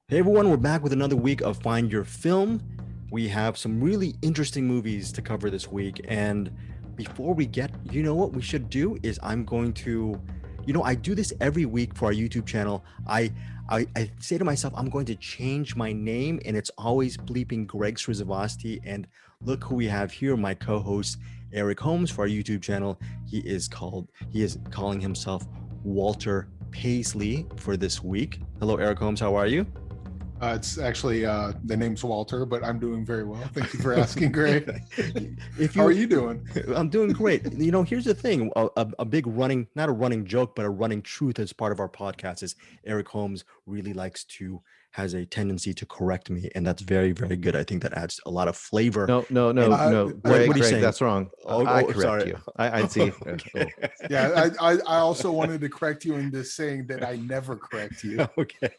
Hey everyone, we're back with another week of Find Your Film. We have some really interesting movies to cover this week. And before we get, what we should do is I'm going to, I do this every week for our YouTube channel. I say to myself, I'm going to change my name, and it's always bleeping Greg Srizavasti. And look who we have here, my co-host Eric Holmes for our YouTube channel. He is calling himself Walter Paisley for this week. Hello, Eric Holmes. How are you? It's actually the name's Walter, but I'm doing very well. Thank you for asking, Gray. How are you doing? I'm doing great. Here's the thing: a big running, not a running joke, but a running truth as part of our podcast is Eric Holmes really has a tendency to correct me, and that's very, very good. I think that adds a lot of flavor. No. Greg, What are you saying? That's wrong. I correct sorry. you. I see. Okay. Yeah, I also wanted to correct you in this saying that I never correct you. Okay.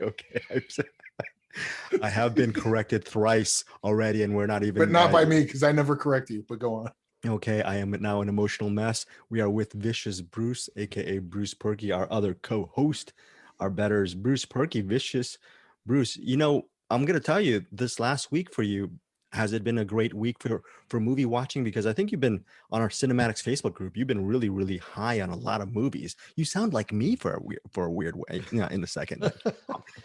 I have been corrected thrice already, and we're not even. But not by me, because I never correct you. But go on. Okay, I am now an emotional mess. We are with Vicious Bruce, aka Bruce Perky, our other co-host. Our better is Bruce Perky. Vicious Bruce. I'm gonna tell you, this last week for you, has it been a great week for movie watching? Because I think you've been on our Cinematics Facebook group. You've been really, really high on a lot of movies. You sound like me for a weird way. In a second.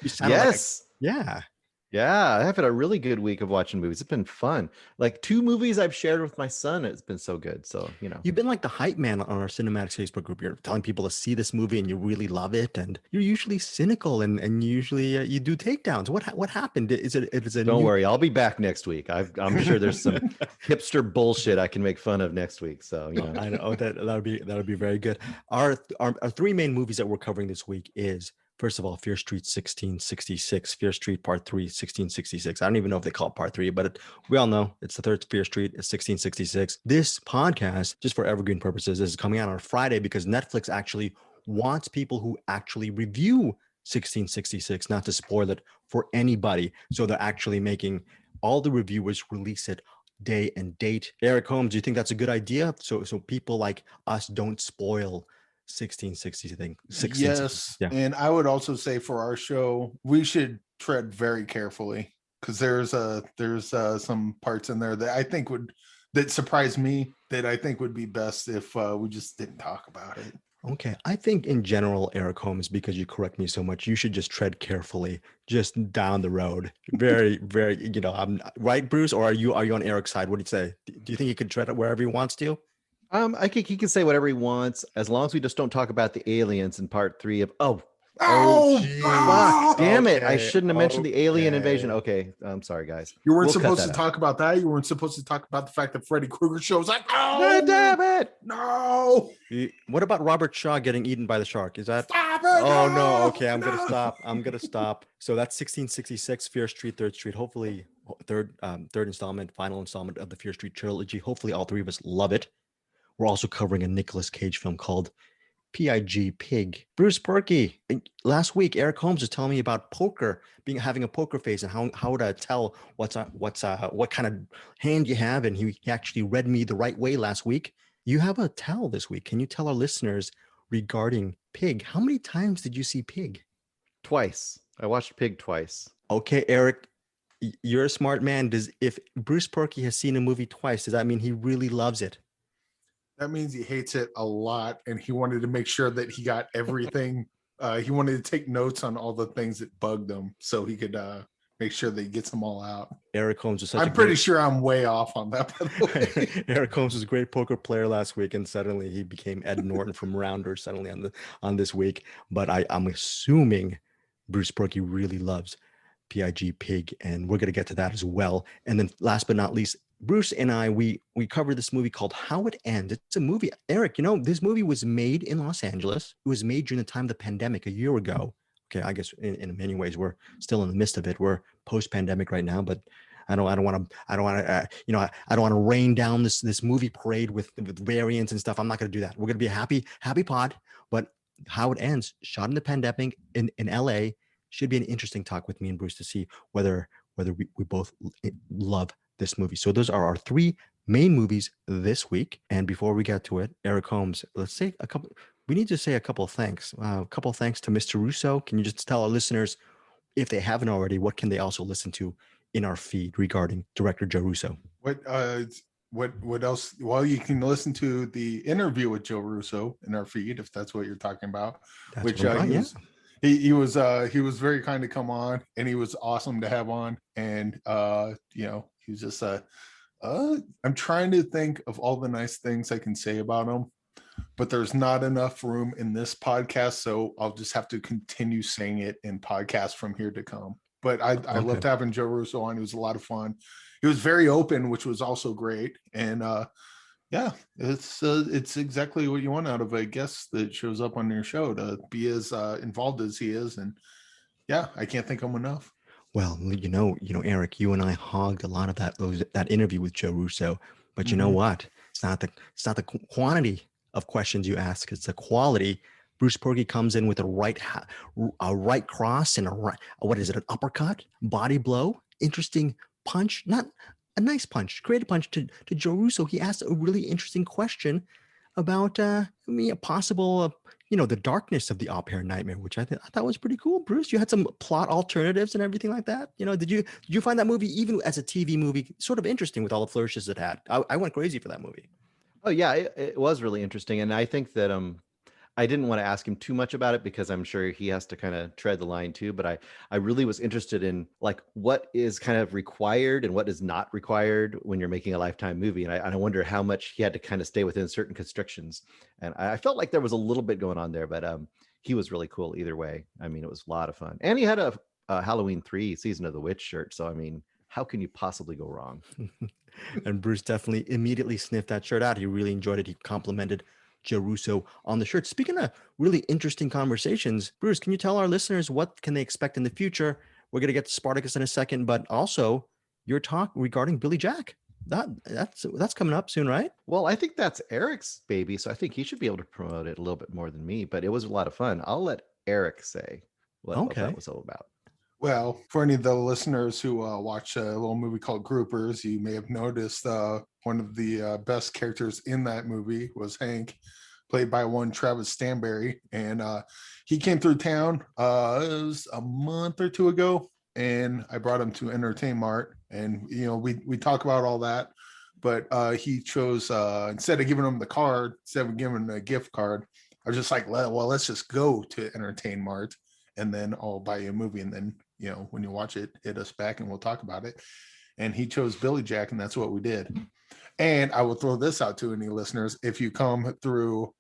You sound Yes. Yeah. Yeah, I've had a really good week of watching movies. It's been fun. Like 2 movies I've shared with my son. It's been so good. So, You've been like the hype man on our Cinematics Facebook group. You're telling people to see this movie and you really love it. And you're usually cynical and usually you do takedowns. What happened? Don't worry. I'll be back next week. I'm sure there's some hipster bullshit I can make fun of next week. So, I know that'll be very good. Our 3 main movies that we're covering this week is, first of all, Fear Street 1666, Fear Street Part 3, 1666. I don't even know if they call it Part 3, but we all know it's the third Fear Street, it's 1666. This podcast, just for evergreen purposes, is coming out on Friday because Netflix actually wants people who actually review 1666 not to spoil it for anybody. So they're actually making all the reviewers release it day and date. Eric Holmes, do you think that's a good idea? So people like us don't spoil 1660 thing. Yes, yeah. And I would also say for our show, we should tread very carefully because there's some parts in there that I think that surprised me that I think would be best if we just didn't talk about it. Okay, I think in general, Eric Holmes, because you correct me so much, you should just tread carefully, just down the road. Very, very, I'm right, Bruce, or are you on Eric's side? What do you say? Do you think he could tread it wherever he wants to? I think he can say whatever he wants as long as we just don't talk about the aliens in Part 3 of. Oh, fuck! Damn it! I shouldn't have mentioned the alien invasion. Okay, I'm sorry, guys. You weren't supposed to talk about that. You weren't supposed to talk about the fact that Freddy Krueger shows up. Oh, damn it! No. What about Robert Shaw getting eaten by the shark? Is that? Stop it! Oh no! Okay, I'm gonna stop. So that's 1666, Fear Street, Third Street. Hopefully, third installment, final installment of the Fear Street trilogy. Hopefully, all 3 of us love it. We're also covering a Nicolas Cage film called P.I.G. Pig. Bruce Perky, last week Eric Holmes was telling me about poker, having a poker face and how to tell what kind of hand you have, and he actually read me the right way last week. You have a tell this week. Can you tell our listeners regarding Pig? How many times did you see Pig? Twice. I watched Pig twice. Okay, Eric, you're a smart man. If Bruce Perky has seen a movie twice, does that mean he really loves it? That means he hates it a lot, and he wanted to make sure that he got everything. He wanted to take notes on all the things that bugged him, so he could make sure that he gets them all out. Eric Holmes was I'm pretty sure I'm way off on that, by the way. Eric Holmes was a great poker player last week, and suddenly he became Ed Norton from Rounders suddenly on this week. But I'm assuming Bruce Perky really loves P.I.G. Pig, and we're going to get to that as well. And then last but not least, Bruce and I, we covered this movie called How It Ends. It's a movie, Eric, this movie was made in Los Angeles. It was made during the time of the pandemic a year ago. Okay, I guess in many ways we're still in the midst of it. We're post-pandemic right now, but I don't want to rain down this movie parade with variants and stuff. I'm not going to do that. We're going to be a happy pod, but How It Ends, shot in the pandemic in LA, should be an interesting talk with me and Bruce to see whether we both love this movie. So those are our 3 main movies this week. And before we get to it, Eric Holmes, we need to say a couple of thanks. A couple of thanks to Mr. Russo. Can you just tell our listeners if they haven't already, what can they also listen to in our feed regarding director Joe Russo? What else? Well, you can listen to the interview with Joe Russo in our feed if that's what you're talking about. That's Which what I'm talking, he was very kind to come on, and he was awesome to have on. And he was just I'm trying to think of all the nice things I can say about him, but there's not enough room in this podcast, so I'll just have to continue saying it in podcasts from here to come. But I loved having Joe Russo on. It was a lot of fun. He was very open, which was also great. And it's exactly what you want out of a guest that shows up on your show, to be as involved as he is. And yeah, I can't thank him enough. Well, Eric, you and I hogged a lot of that interview with Joe Russo, but you know what? It's not the quantity of questions you ask; it's the quality. Bruce Purkey comes in with a right cross and an uppercut, body blow, interesting punch, not a nice punch, creative punch to Joe Russo. He asked a really interesting question about a possible the darkness of the op-hair nightmare, which I thought was pretty cool. Bruce, you had some plot alternatives and everything like that. Did you find that movie, even as a TV movie, sort of interesting with all the flourishes it had? I went crazy for that movie. Oh yeah, it was really interesting, and I think that I didn't want to ask him too much about it because I'm sure he has to kind of tread the line too. But I really was interested in like what is kind of required and what is not required when you're making a Lifetime movie. And I wonder how much he had to kind of stay within certain constrictions. And I felt like there was a little bit going on there, but he was really cool either way. I mean, it was a lot of fun. And he had a Halloween 3 Season of the Witch shirt. So, I mean, how can you possibly go wrong? And Bruce definitely immediately sniffed that shirt out. He really enjoyed it. He complimented Joe Russo on the shirt. Speaking of really interesting conversations, Bruce, can you tell our listeners what can they expect in the future? We're going to get to Spartacus in a second, but also your talk regarding Billy Jack. That's coming up soon, right? Well, I think that's Eric's baby, so I think he should be able to promote it a little bit more than me, but it was a lot of fun. I'll let Eric say what that was all about. Well, for any of the listeners who watch a little movie called Groupers, you may have noticed one of the best characters in that movie was Hank, played by one Travis Stanberry. And he came through town, it was a month or two ago, and I brought him to Entertain Mart. And, we talk about all that, but he chose, instead of giving him the card, instead of giving him a gift card, I was just like, well, let's just go to Entertain Mart, and then I'll buy you a movie, and then when you watch it, hit us back and we'll talk about it. And he chose Billy Jack, and that's what we did. And I will throw this out to any listeners. If you come through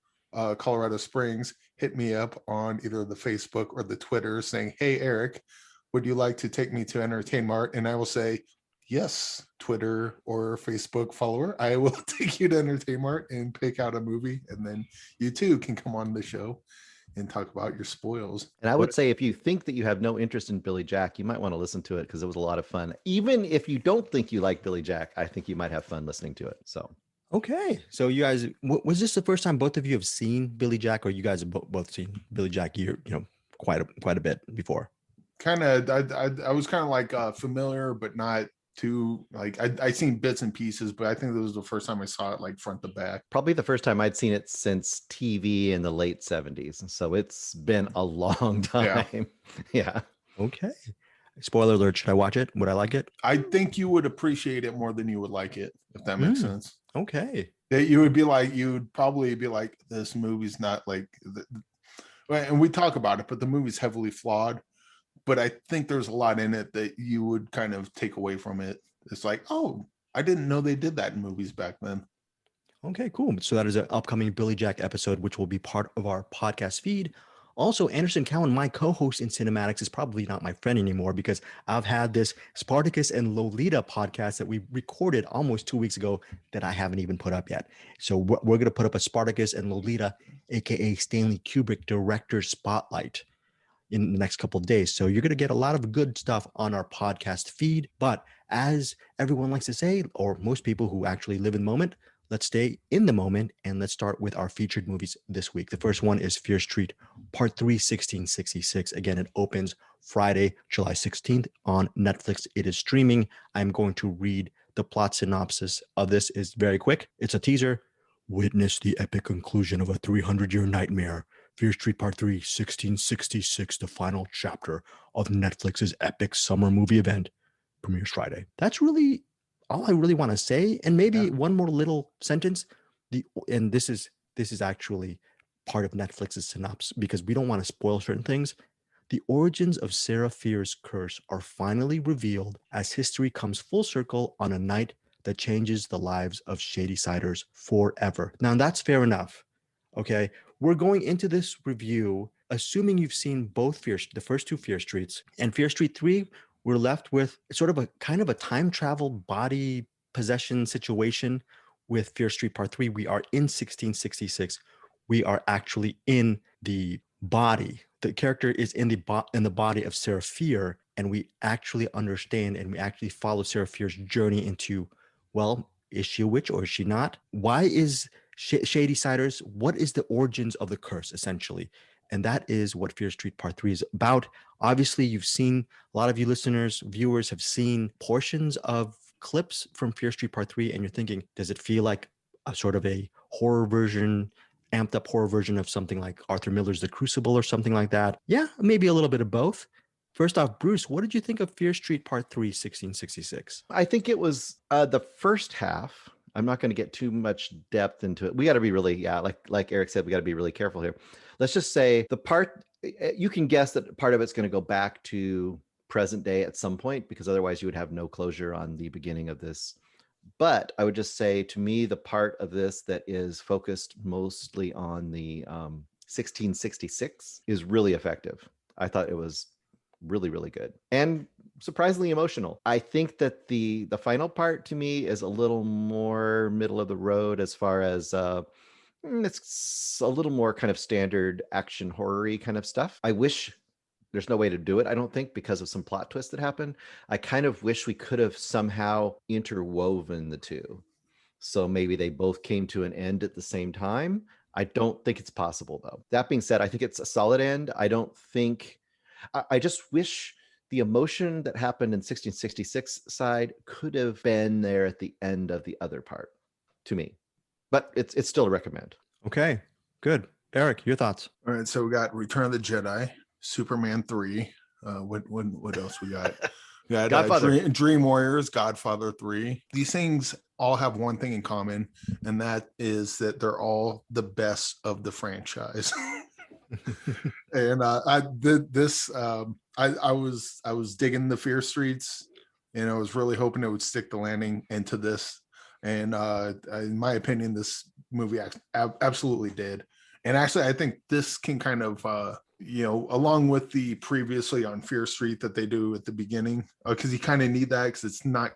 Colorado Springs, hit me up on either the Facebook or the Twitter saying, hey, Eric, would you like to take me to Entertain Mart? And I will say, yes, Twitter or Facebook follower, I will take you to Entertain Mart and pick out a movie. And then you too can come on the show and talk about your spoils. And I would say if you think that you have no interest in Billy Jack, you might want to listen to it because it was a lot of fun. Even if you don't think you like Billy Jack, I think you might have fun listening to it. So, okay. So you guys, was this the first time both of you have seen Billy Jack, or you guys have both seen Billy Jack quite a bit before? Kind of, I was kind of like familiar, but not too like I seen bits and pieces, but I think this was the first time I saw it like front to back. Probably the first time I'd seen it since TV in the late 70s. So it's been a long time. Yeah. Okay. Spoiler alert, should I watch it? Would I like it? I think you would appreciate it more than you would like it, if that makes sense. Okay. That you would probably be like, this movie's not like and we talk about it, but the movie's heavily flawed. But I think there's a lot in it that you would kind of take away from it. It's like, oh, I didn't know they did that in movies back then. Okay, cool. So that is an upcoming Billy Jack episode, which will be part of our podcast feed. Also, Anderson Cowan, my co-host in Cinematics, is probably not my friend anymore because I've had this Spartacus and Lolita podcast that we recorded almost 2 weeks ago that I haven't even put up yet. So we're going to put up a Spartacus and Lolita, aka Stanley Kubrick Director Spotlight, in the next couple of days. So you're going to get a lot of good stuff on our podcast feed. But as everyone likes to say, or most people who actually live in the moment, let's stay in the moment and let's start with our featured movies this week. The first one is Fear Street Part 3, 1666. Again, it opens Friday, July 16th on Netflix. It is streaming. I'm going to read the plot synopsis of this. Is very quick. It's a teaser. Witness the epic conclusion of a 300-year nightmare. Fear Street Part 3, 1666, the final chapter of Netflix's epic summer movie event, premieres Friday. That's really all I really want to say. And maybe one more little sentence. And this is actually part of Netflix's synopsis because we don't want to spoil certain things. The origins of Sarah Fier's curse are finally revealed as history comes full circle on a night that changes the lives of Shadysiders forever. Now, that's fair enough. Okay. We're going into this review assuming you've seen both the first two Fear Streets, and Fear Street 3, we're left with sort of a kind of a time travel body possession situation. With Fear Street Part 3, we are in 1666. We are actually in the body. The character is in the body of Sarah Fier, and we actually understand and we actually follow Sarah Fier's journey into, well, is she a witch or is she not? Why is Shadysiders? What is the origins of the curse, essentially? And that is what Fear Street Part 3 is about. Obviously, you've seen, a lot of you listeners, viewers have seen portions of clips from Fear Street Part 3, and you're thinking, does it feel like a sort of a horror version, amped up horror version of something like Arthur Miller's The Crucible or something like that? Yeah, maybe a little bit of both. First off, Bruce, what did you think of Fear Street Part 3, 1666? I think it was the first half. I'm not going to get too much depth into it. We got to be really, like Eric said, we got to be really careful here. Let's just say the part, you can guess that part of it's going to go back to present day at some point, because otherwise you would have no closure on the beginning of this. But I would just say, to me, the part of this that is focused mostly on the 1666 is really effective. I thought it was really, really good and surprisingly emotional. I think that the final part to me is a little more middle of the road as far as it's a little more kind of standard action horror-y kind of stuff. I wish there's no way to do it, I don't think, because of some plot twists that happen. I kind of wish we could have somehow interwoven the two. So maybe they both came to an end at the same time. I don't think it's possible, though. That being said, I think it's a solid end. I just wish the emotion that happened in 1666 side could have been there at the end of the other part, to me. But it's still a recommend. Okay, good. Eric, your thoughts? All right, so we got Return of the Jedi, Superman 3. What else we got? We got Godfather. Dream Warriors, Godfather 3. These things all have one thing in common, and that is that they're all the best of the franchise. And I was digging the Fear Streets, and I was really hoping it would stick the landing into this. And in my opinion, this movie absolutely did. And actually, I think this can kind of, along with the previously on Fear Street that they do at the beginning, because you kind of need that, because it's not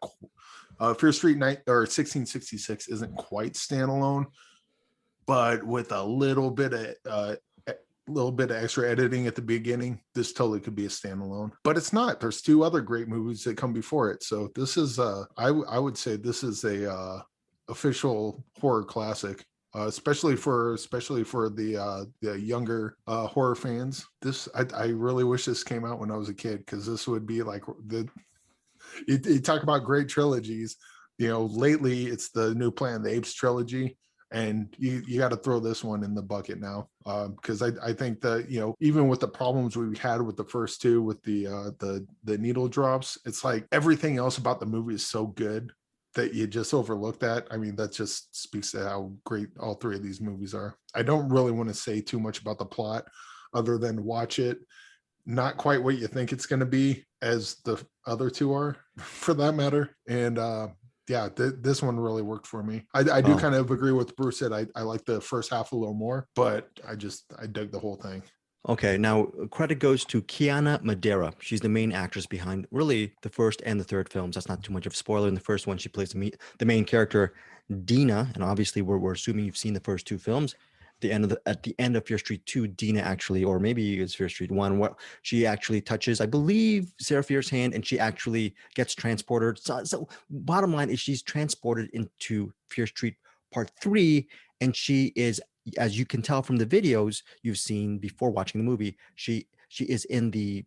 Fear Street 1666 isn't quite standalone, but with a little bit of extra editing at the beginning, this totally could be a standalone. But it's not. There's two other great movies that come before it. So this is I would say this is a official horror classic, especially for the younger horror fans. This I really wish this came out when I was a kid, because this would be like you talk about great trilogies. Lately it's the new Planet of the Apes trilogy. And you got to throw this one in the bucket now, because I think that, even with the problems we had with the first two with the needle drops, it's like everything else about the movie is so good that you just overlook that. I mean, that just speaks to how great all three of these movies are. I don't really want to say too much about the plot other than watch it. Not quite what you think it's going to be, as the other two are, for that matter. And yeah, this one really worked for me. I do kind of agree with Bruce said. I like the first half a little more, but I dug the whole thing. Okay, now credit goes to Kiana Madeira. She's the main actress behind really the first and the third films. That's not too much of a spoiler. In the first one, she plays the main character, Dina, and obviously we're assuming you've seen the first two films. At the end of Fear Street 2, Dina actually, or maybe it's Fear Street 1, what she actually touches, I believe, Sarah Fier's hand, and she actually gets transported. So bottom line is she's transported into Fear Street Part 3, and she is, as you can tell from the videos you've seen before watching the movie, she is in the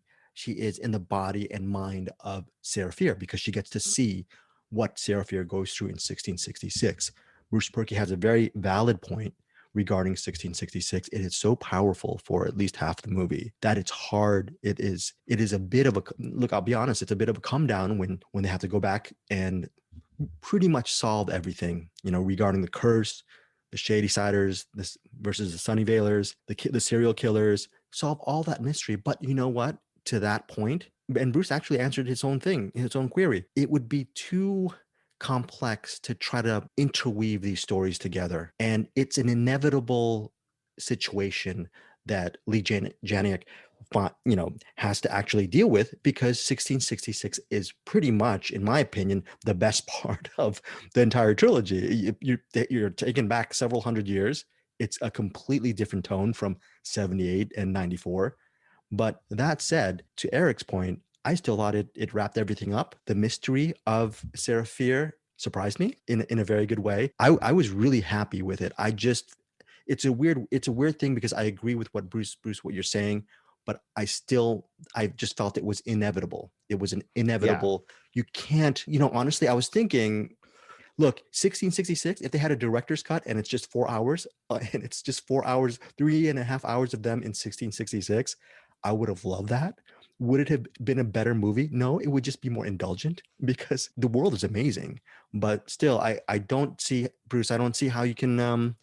body and mind of Sarah Fier, because she gets to see what Sarah Fier goes through in 1666. Bruce Perky has a very valid point regarding 1666. It is so powerful for at least half the movie that it's hard. It is a bit of a look. I'll be honest. It's a bit of a come down when they have to go back and pretty much solve everything, regarding the curse, the Shady Siders, this versus the Sunnyvalers, the serial killers, solve all that mystery. But you know what? To that point, and Bruce actually answered his own query. It would be too complex to try to interweave these stories together. And it's an inevitable situation that Lee Janiak has to actually deal with, because 1666 is pretty much, in my opinion, the best part of the entire trilogy. You're taken back several hundred years. It's a completely different tone from 78 and 94. But that said, to Eric's point, I still thought it wrapped everything up. The mystery of Sarah Fear surprised me in a very good way. I was really happy with it. It's a weird thing, because I agree with what Bruce, what you're saying, but I just felt it was inevitable. It was an inevitable. Yeah. You can't, honestly, I was thinking, look, 1666, if they had a director's cut and it's just 4 hours, and it's just 4 hours, 3.5 hours of them in 1666, I would have loved that. Would it have been a better movie? No, it would just be more indulgent, because the world is amazing. But still, I don't see, Bruce, I don't see how you can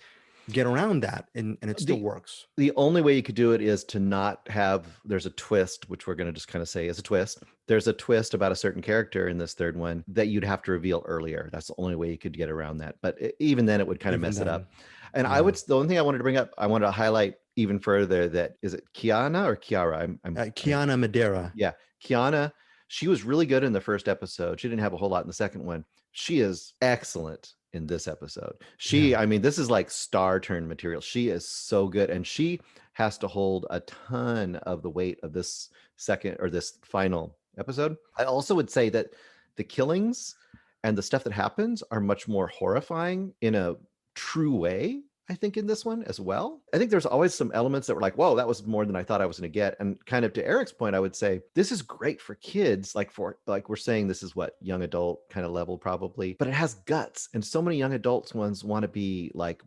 get around that, and it still works. The only way you could do it is to not have, there's a twist, which we're going to just kind of say is a twist. There's a twist about a certain character in this third one that you'd have to reveal earlier. That's the only way you could get around that. But even then, it would kind of mess it up. And yeah. The only thing I wanted to bring up, I wanted to highlight even further that, is it Kiana or Kiara? Kiana Madeira. Yeah. Kiana, she was really good in the first episode. She didn't have a whole lot in the second one. She is excellent in this episode. I mean, this is like star turn material. She is so good, and she has to hold a ton of the weight of this this final episode. I also would say that the killings and the stuff that happens are much more horrifying in a true way, I think, in this one as well. I think there's always some elements that were like, whoa, that was more than I thought I was going to get. And kind of to Eric's point, I would say this is great for kids, like we're saying, this is what, young adult kind of level probably, but it has guts. And so many young adults ones want to be like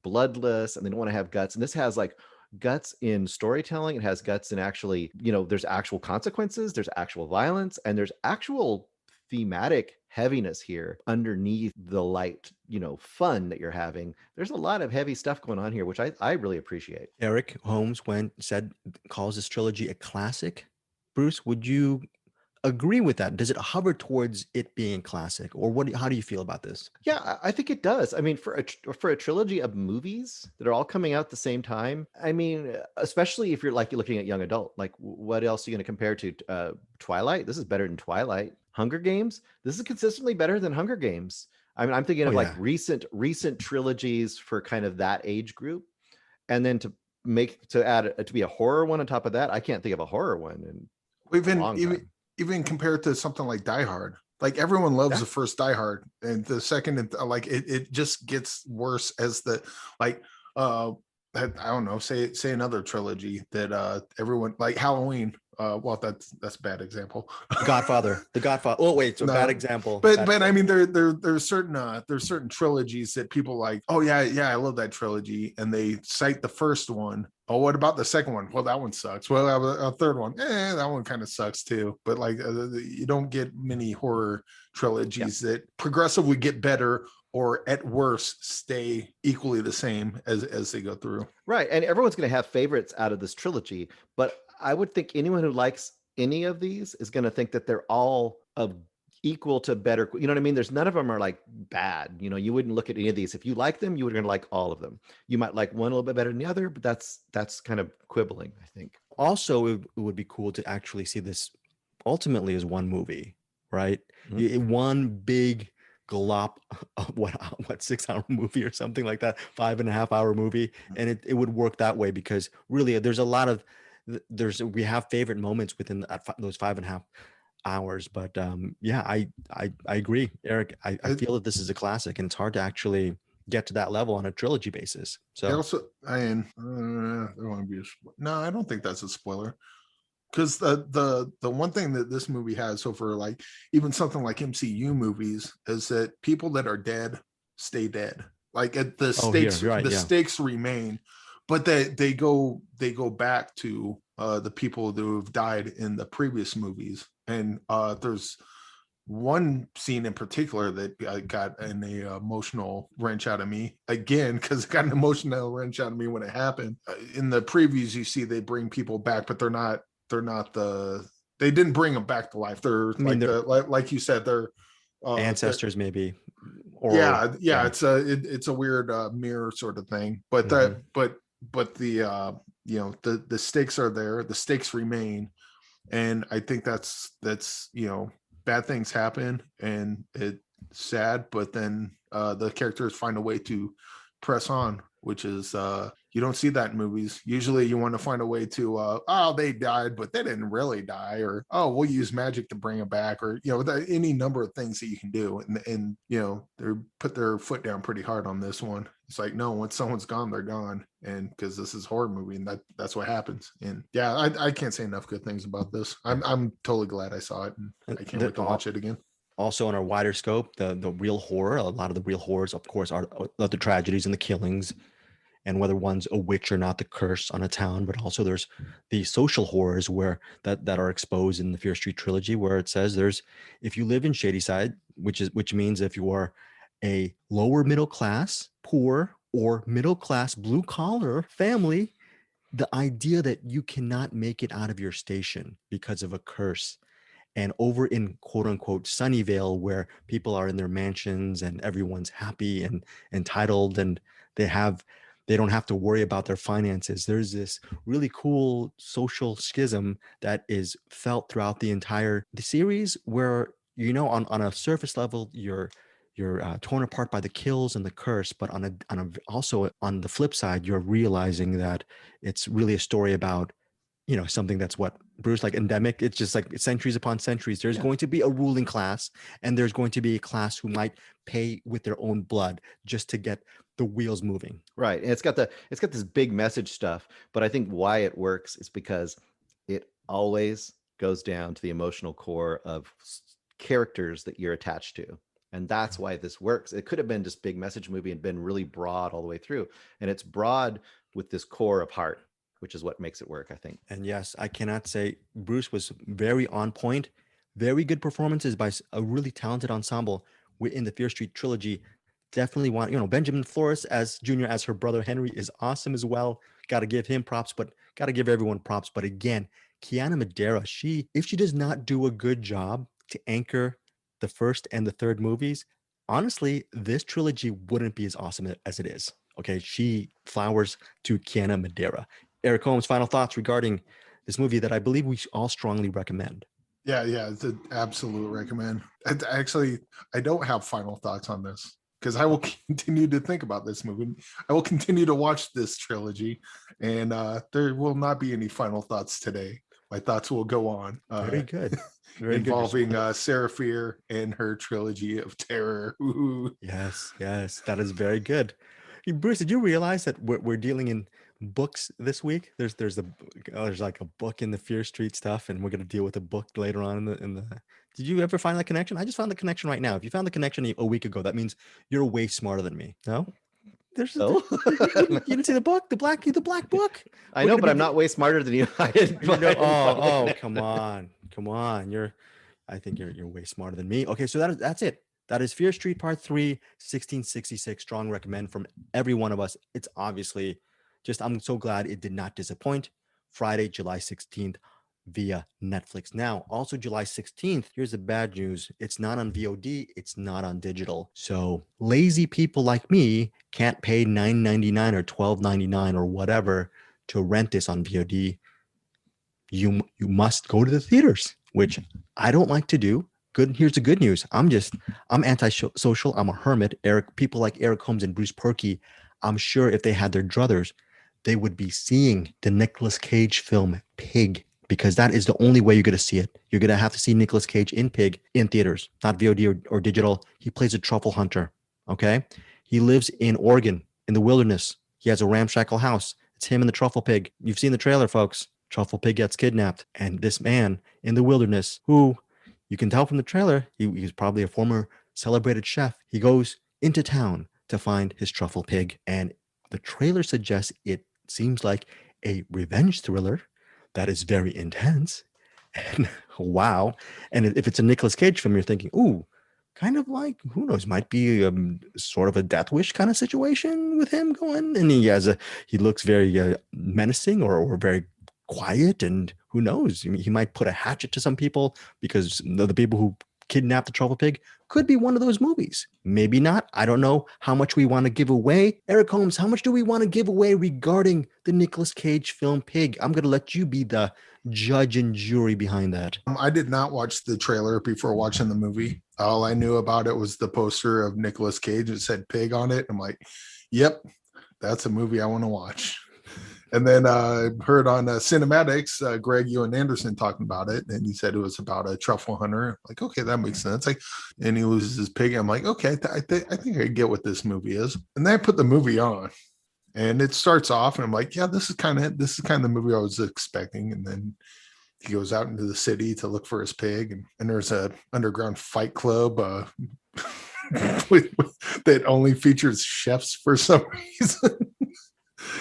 bloodless, and they don't want to have guts. And this has like guts in storytelling. It has guts in actually, there's actual consequences, there's actual violence, and there's actual thematic heaviness here underneath the light, fun that you're having. There's a lot of heavy stuff going on here, which I really appreciate. Eric Holmes calls this trilogy a classic. Bruce, would you agree with that? Does it hover towards it being classic, or how do you feel about this? Yeah, I think it does. I mean, for a trilogy of movies that are all coming out at the same time, I mean, especially if you're looking at young adult, like what else are you going to compare to? Twilight? This is better than Twilight. Hunger Games? This is consistently better than Hunger Games. I mean, I'm thinking of like recent trilogies for kind of that age group, and then to add to be a horror one on top of that. I can't think of a horror one even compared to something like Die Hard. Like, everyone loves the first Die Hard, and the second, it just gets worse as the I don't know, say another trilogy that everyone, like Halloween. Well, that's a bad example. The Godfather. Oh wait, it's a bad example. But I mean, there's certain trilogies that people like. Oh yeah, I love that trilogy, and they cite the first one. Oh, what about the second one? Well, that one sucks. Well, a third one, that one kind of sucks too. But like, you don't get many horror trilogies that progressively get better, or at worst stay equally the same as they go through. Right, and everyone's going to have favorites out of this trilogy, but I would think anyone who likes any of these is going to think that they're all of equal to better. You know what I mean? There's none of them are like bad. You wouldn't look at any of these. If you like them, you would going to like all of them. You might like one a little bit better than the other, but that's kind of quibbling, I think. Also, it would be cool to actually see this ultimately as one movie, right? Mm-hmm. One big glop of what 6 hour movie or something like that, 5.5 hour movie, and it would work that way, because really there's a lot of we have favorite moments within those 5.5 hours. But I agree, Eric. I feel that this is a classic, and it's hard to actually get to that level on a trilogy basis. So I don't think that's a spoiler, because the one thing that this movie has over like even something like MCU movies is that people that are dead stay dead. Like the Here, stakes, you're right, the yeah. stakes remain, but they go back to the people who have died in the previous movies. And there's one scene in particular that got an emotional wrench out of me again, because it got an emotional wrench out of me when it happened. In the previews, you see they bring people back, but they didn't bring them back to life. They're I mean, like you said, they're ancestors maybe, or yeah. It's a weird mirror sort of thing, but Mhm. but the the stakes are there, the stakes remain. And I think that's bad things happen and it's sad, but then the characters find a way to press on, which is you don't see that in movies. Usually you want to find a way to oh, they died but they didn't really die, or oh, we'll use magic to bring them back, or any number of things that you can do. And they put their foot down pretty hard on this one. It's like, no, once someone's gone, they're gone. And because this is a horror movie, and that's what happens. And yeah, I can't say enough good things about this. I'm totally glad I saw it, and I can't wait to watch it again. Also, on our wider scope, the real horror, a lot of the real horrors, of course, are the tragedies and the killings, and whether one's a witch or not, the curse on a town. But also there's the social horrors where that are exposed in the Fear Street trilogy, where it says there's, if you live in Shadyside, which means if you are a lower middle class, poor, or middle class blue collar family, the idea that you cannot make it out of your station because of a curse. And over in quote unquote Sunnyvale, where people are in their mansions and everyone's happy and entitled, and they don't have to worry about their finances, there's this really cool social schism that is felt throughout the series, where on a surface level you're torn apart by the kills and the curse, but also on the flip side, you're realizing that it's really a story about something that's what Bruce, like endemic. It's just like centuries upon centuries. There's going to be a ruling class, and there's going to be a class who might pay with their own blood just to get the wheels moving. Right. And it's got this big message stuff, but I think why it works is because it always goes down to the emotional core of characters that you're attached to. And that's why this works. It could have been just big message movie and been really broad all the way through. And it's broad with this core of heart, which is what makes it work, I think. And yes, I cannot say Bruce was very on point. Very good performances by a really talented ensemble within the Fear Street trilogy. Definitely want, Benjamin Flores as Junior, as her brother Henry, is awesome as well. Got to give him props, but got to give everyone props. But again, Kiana Madeira, if she does not do a good job to anchor the first and the third movies, honestly, this trilogy wouldn't be as awesome as it is. Okay, she flowers to Kiana Madeira. Eric Holmes, final thoughts regarding this movie that I believe we all strongly recommend. Yeah, it's an absolute recommend. I don't have final thoughts on this because I will continue to think about this movie. I will continue to watch this trilogy, and there will not be any final thoughts today. My thoughts will go on. Very good. Involving Sarah Fear and her trilogy of terror. Ooh. Yes, that is very good. Hey, Bruce, did you realize that we're dealing in books this week? There's like a book in the Fear Street stuff, and we're gonna deal with a book later on in the. Did you ever find that connection? I just found the connection right now. If you found the connection a week ago, that means you're way smarter than me. No? You didn't see the book, the black book. I know, but I'm not way smarter than you. I didn't. Come on. I think you're way smarter than me. Okay, so that's it. That is Fear Street Part 3, 1666. Strong recommend from every one of us. It's obviously just, I'm so glad it did not disappoint. Friday, July 16th via Netflix. Now, also July 16th, here's the bad news. It's not on VOD. It's not on digital. So lazy people like me can't pay $9.99 or $12.99 or whatever to rent this on VOD. You must go to the theaters, which I don't like to do. Here's the good news. I'm antisocial. I'm a hermit. People like Eric Holmes and Bruce Perky, I'm sure if they had their druthers, they would be seeing the Nicolas Cage film Pig, because that is the only way you're going to see it. You're going to have to see Nicolas Cage in Pig in theaters, not VOD or digital. He plays a truffle hunter. Okay. He lives in Oregon in the wilderness. He has a ramshackle house. It's him and the truffle pig. You've seen the trailer, folks. Truffle pig gets kidnapped. And this man in the wilderness, who you can tell from the trailer, he's probably a former celebrated chef. He goes into town to find his truffle pig. And the trailer suggests it seems like a revenge thriller that is very intense. And wow. And if it's a Nicolas Cage film, you're thinking, ooh, kind of like, who knows, might be sort of a Death Wish kind of situation with him going. And he looks very menacing or very quiet. And who knows, I mean, he might put a hatchet to some people because the people who kidnapped the truffle pig could be one of those movies. Maybe not. I don't know how much we want to give away. Eric Holmes, how much do we want to give away regarding the Nicolas Cage film Pig? I'm going to let you be the judge and jury behind that. I did not watch the trailer before watching the movie. All I knew about it was the poster of Nicolas Cage. It said Pig on it. I'm like, yep, that's a movie I want to watch. And then I heard on Cinematics, Greg Ewan Anderson talking about it, and he said it was about a truffle hunter. I'm like, okay, that makes sense. Like, and he loses his pig. I'm like, okay, I think I get what this movie is. And then I put the movie on, and it starts off, and I'm like, yeah, this is kind of the movie I was expecting. And then he goes out into the city to look for his pig, and there's a underground fight club that only features chefs for some reason.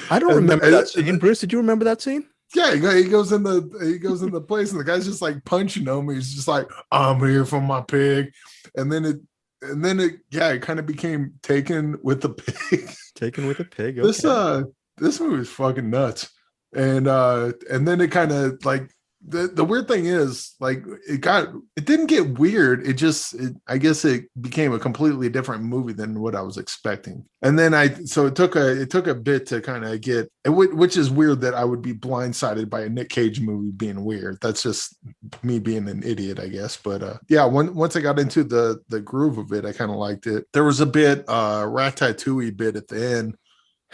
I don't remember that scene. Bruce, did you remember that scene? Yeah, he goes in the place, and the guy's just like punching him. He's just like, I'm here for my pig, and then it kind of became Taken with the Pig. Taken with a Pig. Okay. This movie is fucking nuts, and then it kind of like the weird thing is like it didn't get weird. I guess it became a completely different movie than what I was expecting. And then it took a bit to kind of get, which is weird that I would be blindsided by a Nick Cage movie being weird. That's just me being an idiot, I guess. But once I got into the groove of it, I kind of liked it. There was a bit Ratatouille bit at the end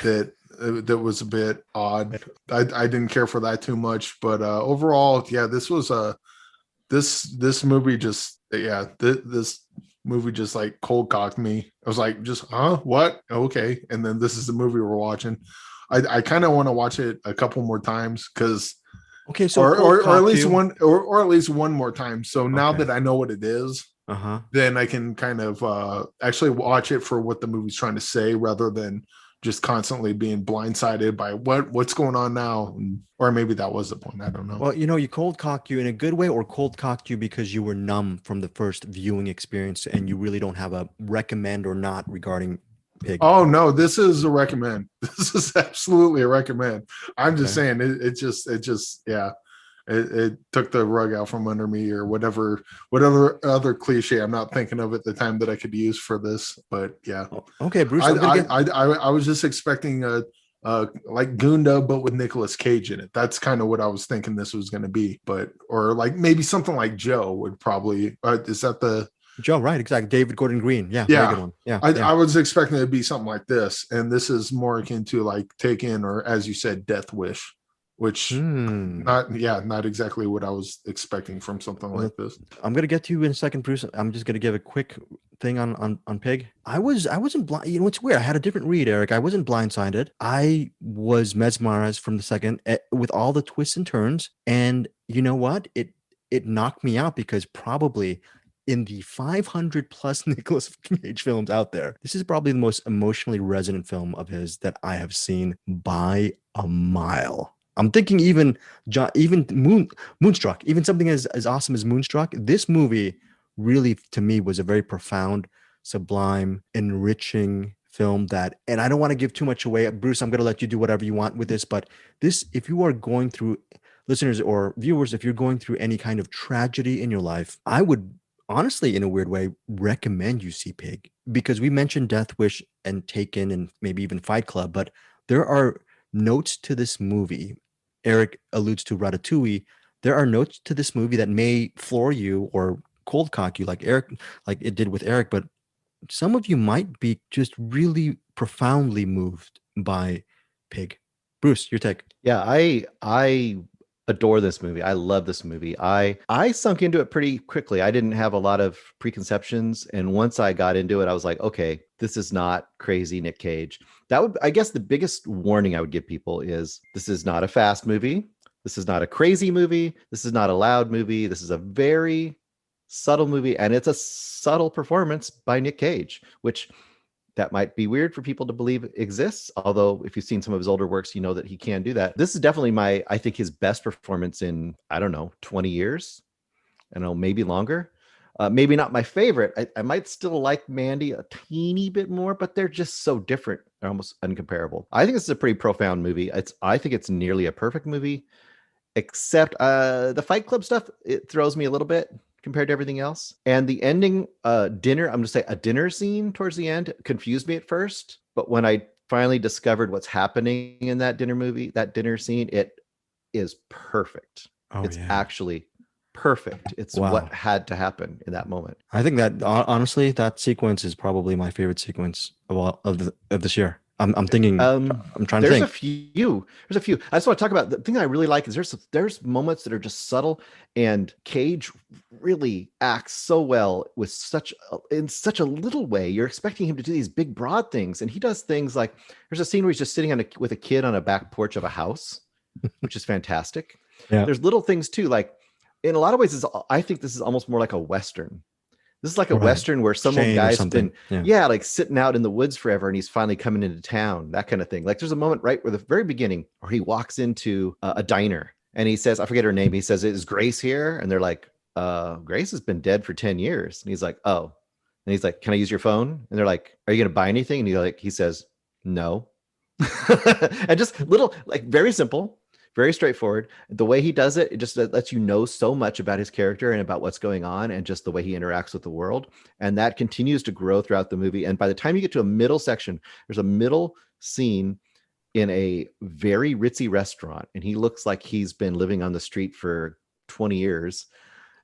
that was a bit odd. I didn't care for that too much, but overall, yeah, this was this movie just this movie just like cold cocked me. I was like, just what? Okay, and then this is the movie we're watching. I kind of want to watch it a couple more times because okay, so or at least one more time. So now that I know what it is, then I can kind of actually watch it for what the movie's trying to say rather than just constantly being blindsided by what's going on now. Or maybe that was the point. I don't know. Well, you cold cocked you in a good way, or cold cocked you because you were numb from the first viewing experience and you really don't have a recommend or not regarding Pig. Oh no, this is a recommend. This is absolutely a recommend. I'm just saying it just it took the rug out from under me, or whatever other cliche I'm not thinking of at the time that I could use for this. But yeah. Okay, Bruce. I was just expecting like Gunda, but with Nicolas Cage in it. That's kind of what I was thinking this was going to be. But or like maybe something like Joe would probably. Is that the Joe? Right, exactly. David Gordon Green. Yeah. Yeah. Very good one. Yeah. I was expecting it to be something like this, and this is more akin to like Taken, or as you said, Death Wish. Which not exactly what I was expecting from something like this. I'm gonna get to you in a second, Bruce. I'm just gonna give a quick thing on Pig. I wasn't blind. It's weird. I had a different read, Eric. I wasn't blindsided. I was mesmerized from the second with all the twists and turns. And you know what? It knocked me out because probably in the 500 plus Nicolas Cage films out there, this is probably the most emotionally resonant film of his that I have seen by a mile. I'm thinking even Moonstruck, even something as awesome as Moonstruck. This movie really, to me, was a very profound, sublime, enriching film and I don't want to give too much away. Bruce, I'm going to let you do whatever you want with this, but if you are going through, listeners or viewers, if you're going through any kind of tragedy in your life, I would honestly, in a weird way, recommend you see Pig, because we mentioned Death Wish and Taken and maybe even Fight Club, but there are notes to this movie. Eric alludes to Ratatouille. There are notes to this movie that may floor you or cold cock you like it did with Eric, but some of you might be just really profoundly moved by Pig. Bruce, your take. Yeah, I adore this movie. I love this movie. I sunk into it pretty quickly. I didn't have a lot of preconceptions, and once I got into it, I was like, okay, this is not crazy Nick Cage. I guess the biggest warning I would give people is this is not a fast movie. This is not a crazy movie. This is not a loud movie. This is a very subtle movie, and it's a subtle performance by Nick Cage, which that might be weird for people to believe exists. Although if you've seen some of his older works, you know that he can do that. This is definitely I think his best performance in, I don't know, 20 years. I don't know, maybe longer. Maybe not my favorite. I might still like Mandy a teeny bit more, but they're just so different. They're almost uncomparable. I think this is a pretty profound movie. I think it's nearly a perfect movie, except the Fight Club stuff, it throws me a little bit compared to everything else. And the ending dinner, I'm going to say a dinner scene towards the end confused me at first. But when I finally discovered what's happening in that dinner scene, it is perfect. It's actually perfect. It's what had to happen in that moment. I think that honestly, that sequence is probably my favorite sequence of this year. I'm thinking. I'm trying to think. There's a few. I just want to talk about the thing I really like is there's moments that are just subtle, and Cage really acts so well with in such a little way. You're expecting him to do these big broad things, and he does things like there's a scene where he's just sitting with a kid on a back porch of a house, which is fantastic. Yeah. There's little things too, like in a lot of ways, I think this is almost more like a Western. This is like a Western where some guy's been, like sitting out in the woods forever, and he's finally coming into town, that kind of thing. Like there's a moment right where the very beginning where he walks into a diner and he says, I forget her name. He says, is Grace here? And they're like, Grace has been dead for 10 years. And he's like, oh. And he's like, can I use your phone? And they're like, are you going to buy anything? And he says, no. And just little, like very simple. Very straightforward. The way he does it, it just lets you know so much about his character and about what's going on and just the way he interacts with the world. And that continues to grow throughout the movie. And by the time you get to a middle section, there's a middle scene in a very ritzy restaurant. And he looks like he's been living on the street for 20 years.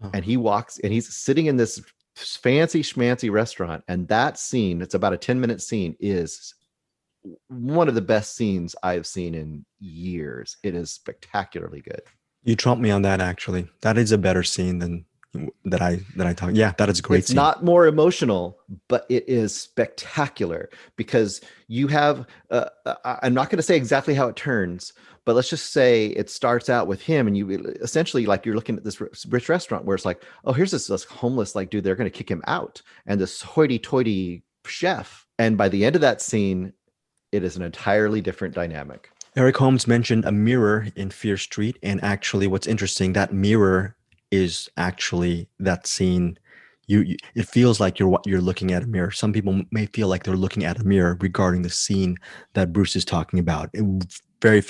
Oh. And he walks and he's sitting in this fancy schmancy restaurant. And that scene, it's about a 10-minute scene, is one of the best scenes I've seen in years. It is spectacularly good. You trumped me on that. Actually, that is a better scene than that I thought. Yeah, that is a great scene. It's not more emotional, but it is spectacular because you have I'm not going to say exactly how it turns, but let's just say it starts out with him and you essentially like you're looking at this rich restaurant where it's like, oh, here's this homeless like dude, they're going to kick him out, and this hoity-toity chef, and by the end of that scene it is an entirely different dynamic. Eric Holmes mentioned a mirror in Fear Street. And actually what's interesting, that mirror is actually that scene. It feels like you're looking at a mirror. Some people may feel like they're looking at a mirror regarding the scene that Bruce is talking about. Very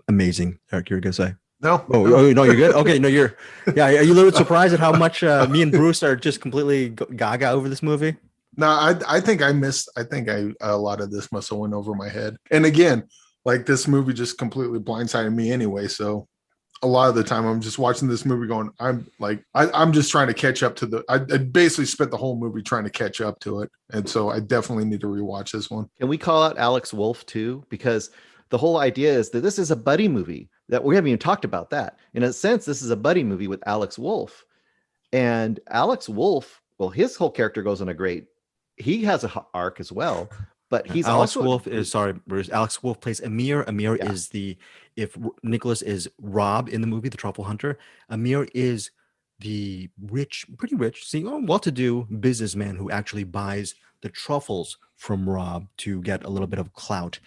amazing. Eric, you're going to say? No. Oh, no, you're good? Okay, no, are you a little bit surprised at how much me and Bruce are just completely gaga over this movie? No, I think a lot of this must have went over my head. And again, like this movie just completely blindsided me anyway. So a lot of the time I'm just watching this movie going, I'm just trying to catch up to I basically spent the whole movie trying to catch up to it. And so I definitely need to rewatch this one. Can we call out Alex Wolff too? Because the whole idea is that this is a buddy movie. That we haven't even talked about that. In a sense, this is a buddy movie with Alex Wolff. And Alex Wolff, well, his whole character goes on he has an arc as well, but he's Alex Wolff is Bruce. Alex Wolff plays Amir. Amir is if Nicholas is Rob in the movie, the truffle hunter, Amir is the pretty rich, well-to-do businessman who actually buys the truffles from Rob to get a little bit of clout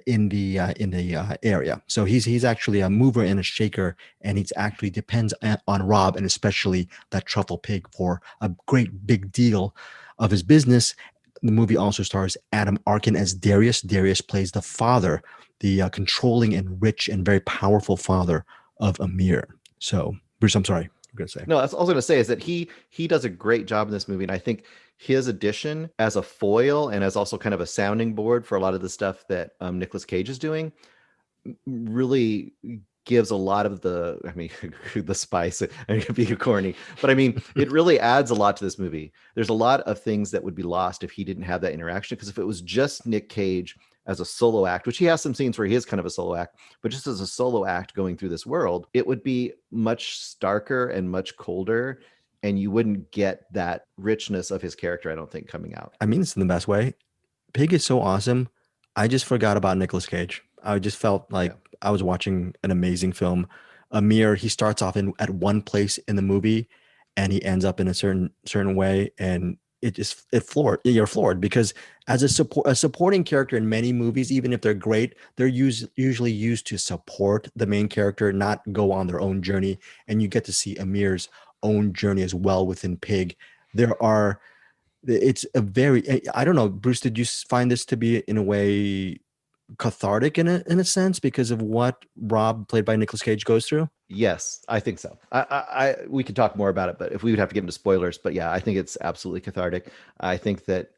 in the area. So he's actually a mover and a shaker, and he actually depends on Rob and especially that truffle pig for a great big deal of his business. The movie also stars Adam Arkin as Darius. Darius plays the father, the controlling and rich and very powerful father of Amir. So, Bruce, I'm sorry, you're going to say. No, that's all I was going to say is that he does a great job in this movie, and I think his addition as a foil and as also kind of a sounding board for a lot of the stuff that Nicolas Cage is doing really gives a lot of the spice. I'm gonna be corny, but I mean, it really adds a lot to this movie. There's a lot of things that would be lost if he didn't have that interaction, because if it was just Nick Cage as a solo act, which he has some scenes where he is kind of a solo act, but just as a solo act going through this world, it would be much starker and much colder, and you wouldn't get that richness of his character, I don't think, coming out. I mean, it's in the best way. Pig is so awesome. I just forgot about Nicolas Cage. I just felt like I was watching an amazing film. Amir, he starts off at one place in the movie, and he ends up in a certain way, and you're floored because as a supporting character in many movies, even if they're great, they're usually used to support the main character, not go on their own journey. And you get to see Amir's own journey as well within Pig. It's a very, I don't know, Bruce, did you find this to be in a way cathartic in a sense because of what Rob, played by Nicolas Cage, goes through? Yes, I think so. We could talk more about it, but if we would have to get into spoilers, but yeah, I think it's absolutely cathartic. I think that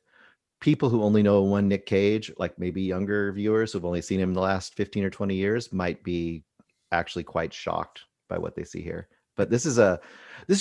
people who only know one Nick Cage, like maybe younger viewers who've only seen him in the last 15 or 20 years, might be actually quite shocked by what they see here. But this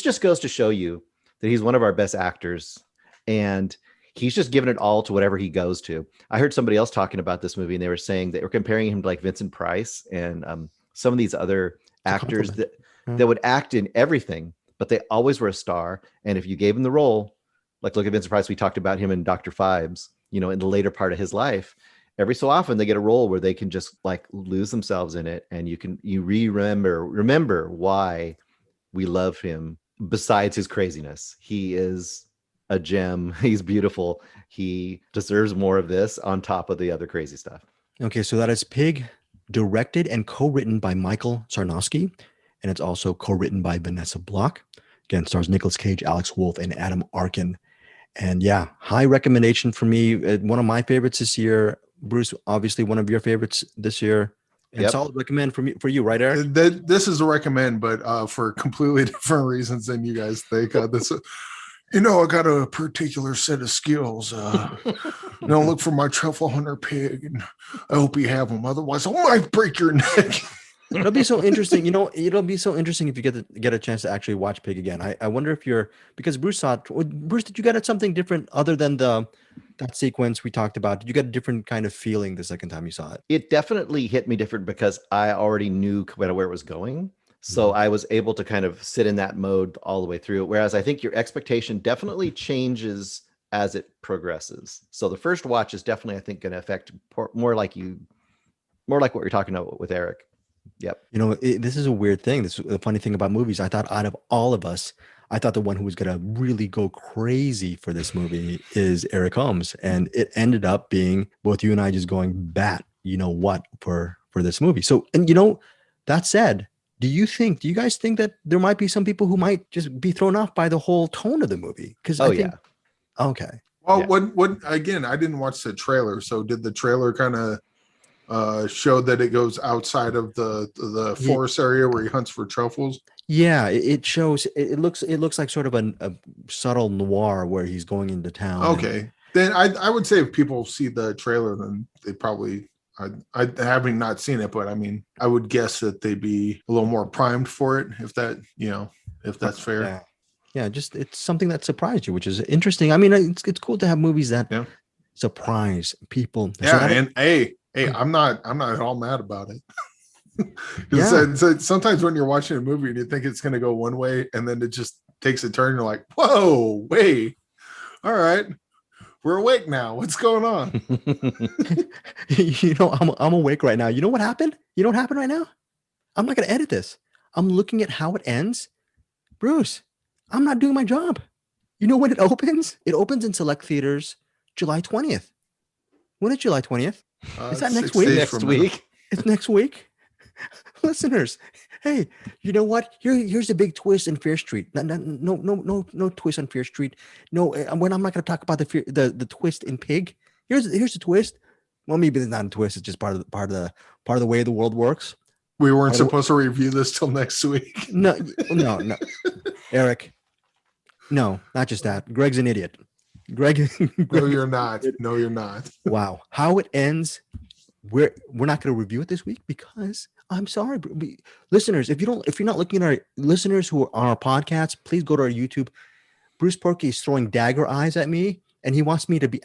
just goes to show you that he's one of our best actors, and he's just given it all to whatever he goes to. I heard somebody else talking about this movie, and they were saying they were comparing him to like Vincent Price and some of these other actors that would act in everything, but they always were a star. And if you gave him the role, like look at Vincent Price, we talked about him in Dr. Phibes, in the later part of his life, every so often they get a role where they can just like lose themselves in it. And you remember why we love him besides his craziness. He is a gem. He's beautiful. He deserves more of this on top of the other crazy stuff. Okay. So that is Pig, directed and co-written by Michael Sarnowski, and it's also co-written by Vanessa Block. Again, stars Nicolas Cage, Alex Wolff, and Adam Arkin. And yeah, high recommendation for me. One of my favorites this year. Bruce, obviously one of your favorites this year. And solid recommend for you, right, Eric? This is a recommend, but for completely different reasons than you guys think. This, I got a particular set of skills. Look for my truffle hunter pig, and I hope you have them. Otherwise, I might break your neck. It'll be so interesting. It'll be so interesting if you get a chance to actually watch Pig again. I wonder if because Bruce saw it. Bruce, did you get something different other than that sequence we talked about? Did you get a different kind of feeling the second time you saw it? It definitely hit me different because I already knew where it was going. So I was able to kind of sit in that mode all the way through. Whereas I think your expectation definitely changes as it progresses. So the first watch is definitely, I think, going to affect more like what you're talking about with Eric. Yep. This is a weird thing. This is the funny thing about movies. I thought out of all of us, I thought the one who was going to really go crazy for this movie is Eric Holmes. And it ended up being both you and I just going bat, for this movie. So, and that said, do you guys think that there might be some people who might just be thrown off by the whole tone of the movie? Because yeah. Okay. Well, what again, I didn't watch the trailer. So did the trailer kind of show that it goes outside of the forest area where he hunts for truffles? Yeah, it shows. It looks like sort of a subtle noir where he's going into town. Okay, then I would say if people see the trailer, then they probably. I having not seen it, but I mean, I would guess that they'd be a little more primed for it if that's fair. Yeah, just it's something that surprised you, which is interesting. I mean, it's cool to have movies that surprise people. Yeah, and hey, I'm not at all mad about it. Because sometimes when you're watching a movie and you think it's going to go one way, and then it just takes a turn, you're like, "Whoa, wait, all right." We're awake now. What's going on? I'm awake right now. You know what happened? You know what happened right now? I'm not going to edit this. I'm looking at how it ends. Bruce, I'm not doing my job. You know when it opens? It opens in select theaters July 20th. When is July 20th? Is that next week? Next week. It's next week. Listeners, hey, you know what? Here's the big twist in Fear Street. No twist on Fear Street. No, when I'm not going to talk about the twist in Pig. Here's the twist. Well, maybe it's not a twist. It's just part of the way the world works. We weren't supposed to review this till next week. No, Eric. No, not just that. Greg's an idiot. Greg. No, you're not. No, you're not. Wow, how it ends. We're not going to review it this week because I'm sorry, listeners. If you're not looking at our listeners who are on our podcast, please go to our YouTube. Bruce Porky is throwing dagger eyes at me, and he wants me to be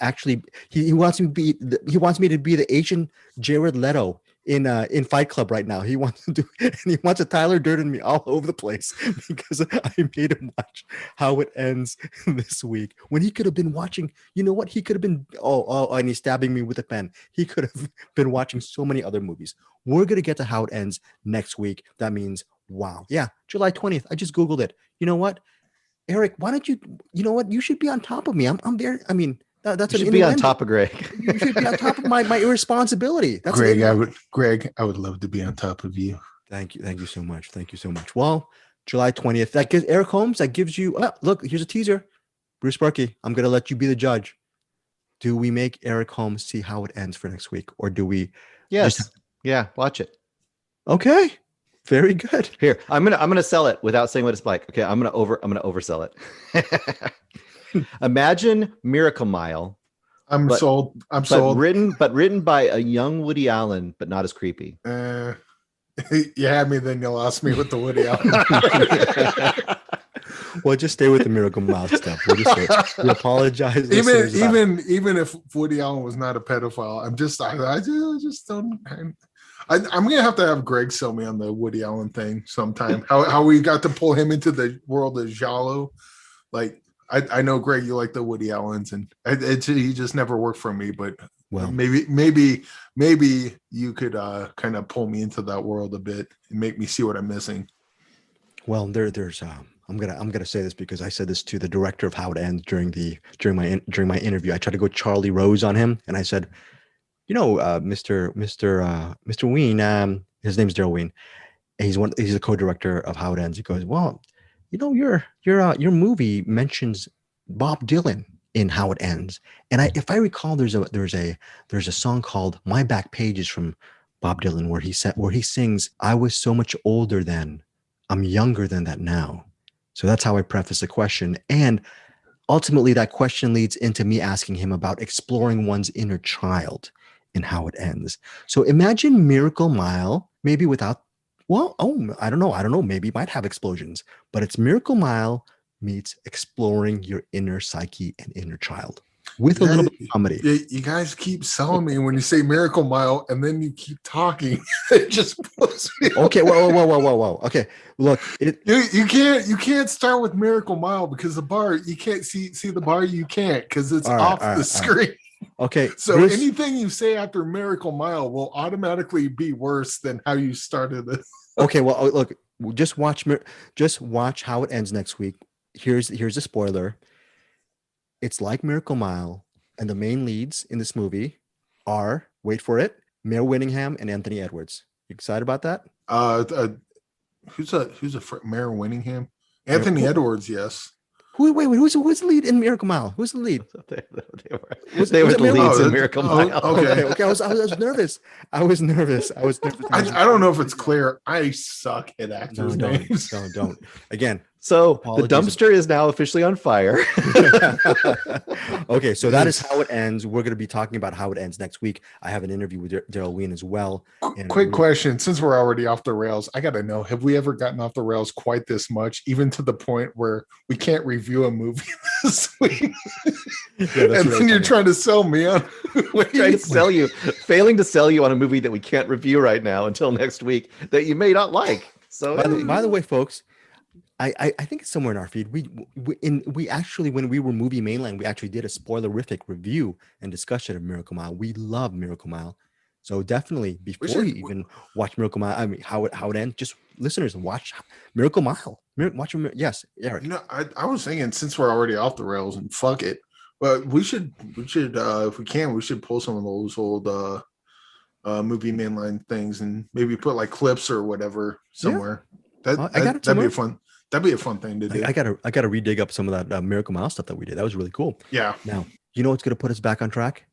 he wants me to be the Asian Jared Leto in Fight Club right now. He wants a Tyler Durden me all over the place because I made him watch how it ends this week when he could have been watching. You know what? He could have been and he's stabbing me with a pen. He could have been watching so many other movies. We're gonna get to how it ends next week. That means wow, yeah, July 20th. I just googled it. You know what? Eric, why don't you? You know what? You should be on top of me. I'm there. I mean, that's you an should be on innuendo. top of Greg. You should be on top of my irresponsibility. That's Greg. I would love to be on top of you. Thank you so much. Thank you so much. Well, July 20th. That gives Eric Holmes. That gives you. Look, here's a teaser. Bruce Berkey, I'm gonna let you be the judge. Do we make Eric Holmes see how it ends for next week, or do we? Yes. Yeah. Watch it. Okay. Very good. Here, I'm gonna sell it without saying what it's like. Okay, I'm gonna oversell it. Imagine Miracle Mile. I'm sold. Written by a young Woody Allen, but not as creepy. You had me, then you lost me with the Woody Allen. Well, just stay with the Miracle Mile stuff. We apologize. Even if Woody Allen was not a pedophile, I just don't. I'm gonna have to have Greg sell me on the Woody Allen thing sometime. How we got to pull him into the world of Giallo. Like I know, Greg, you like the Woody Allens, and he just never worked for me. But maybe you could kind of pull me into that world a bit and make me see what I'm missing. Well, there's I'm gonna say this because I said this to the director of How It Ends during my interview. I tried to go Charlie Rose on him, and I said, Mr. Ween, his name's Daryl Ween. He's a co-director of How It Ends. He goes, well, your movie mentions Bob Dylan in How It Ends, and if I recall, there's a song called My Back Pages from Bob Dylan where he sings, I was so much older then, I'm younger than that now. So that's how I preface the question. And ultimately that question leads into me asking him about exploring one's inner child in How It Ends. So imagine Miracle Mile, maybe without, I don't know. Maybe it might have explosions, but it's Miracle Mile meets exploring your inner psyche and inner child with a little bit of comedy. You guys keep selling me when you say Miracle Mile, and then you keep talking. It just blows me. Okay, whoa. Okay, look, you can't start with Miracle Mile because the bar you can't see the bar you can't because it's off the screen. Okay, so Bruce, anything you say after Miracle Mile will automatically be worse than how you started it. Okay, well, look, just watch How It Ends next week. Here's a spoiler. It's like Miracle Mile, and the main leads in this movie are, wait for it, Mayor Winningham and Anthony Edwards. You excited about that? Who's Mayor Winningham? Anthony Edwards, yes. Who's the lead in Miracle Mile? Who's the lead? They were the leads in Miracle Mile. Okay. I was nervous. I was nervous. I don't know if it's clear. I suck at actors' names. Don't. Again. So the dumpster is now officially on fire. Okay, so that is How It Ends. We're going to be talking about How It Ends next week. I have an interview with Daryl Ween as well. Quick question. Since we're already off the rails, I got to know, have we ever gotten off the rails quite this much, even to the point where we can't review a movie this week? And then you're trying to sell me on failing to sell you on a movie that we can't review right now until next week that you may not like. So by the way, folks, I think it's somewhere in our feed. We actually, when we were Movie Mainland, we actually did a spoilerific review and discussion of Miracle Mile. We love Miracle Mile. So definitely before you even watch Miracle Mile, I mean, How It Ends, just listeners, watch Miracle Mile. Yes, Eric. I was thinking, since we're already off the rails and fuck it, but we should if we can, we should pull some of those old Movie Mainline things and maybe put like clips or whatever somewhere. Yeah. That'd be fun. That'd be a fun thing to do. I gotta redig up some of that Miracle Mile stuff that we did. That was really cool. Yeah. Now, you know what's gonna put us back on track?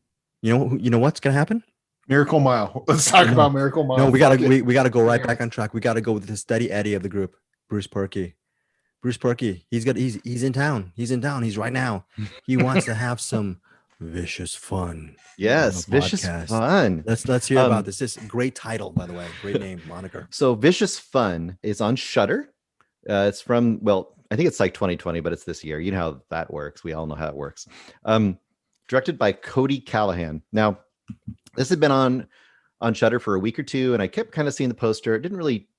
You know what's gonna happen? Miracle Mile. Let's talk about Miracle Mile. No, we gotta go right back on track. We gotta go with the steady Eddie of the group, Bruce Berkey. He's in town. He's right now. He wants to have some vicious fun. Yes, vicious fun. Let's hear about this. This great title, by the way. Great name, moniker. So Vicious Fun is on Shudder. It's from, I think it's like 2020, but it's this year. You know how that works. We all know how it works. Directed by Cody Callahan. Now, this had been on Shudder for a week or two, and I kept kind of seeing the poster. It didn't really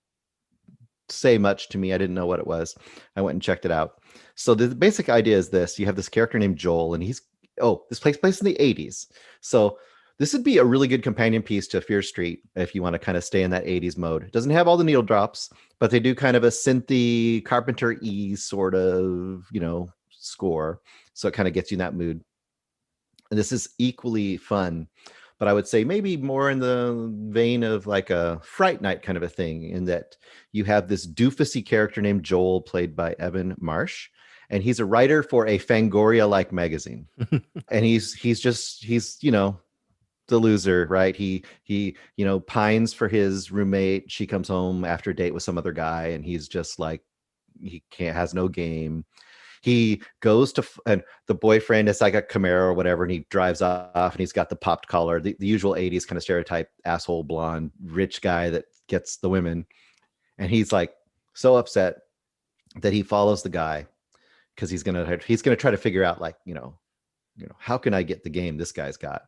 say much to me. I didn't know what it was. I went and checked it out. So the basic idea is this. You have this character named Joel, and this takes place in the 80s. So This would be a really good companion piece to Fear Street if you want to kind of stay in that 80s mode. It doesn't have all the needle drops, but they do kind of a synthy Carpenter-y sort of, score. So it kind of gets you in that mood. And this is equally fun, but I would say maybe more in the vein of like a Fright Night kind of a thing, in that you have this doofusy character named Joel, played by Evan Marsh, and he's a writer for a Fangoria-like magazine. And he's the loser, right? He pines for his roommate. She comes home after a date with some other guy, and he's just like, has no game. He goes to, and the boyfriend is like a Camaro or whatever, and he drives off, and he's got the popped collar, the usual 80s kind of stereotype asshole blonde rich guy that gets the women. And he's like so upset that he follows the guy because he's gonna try to figure out, like, how can I get the game this guy's got.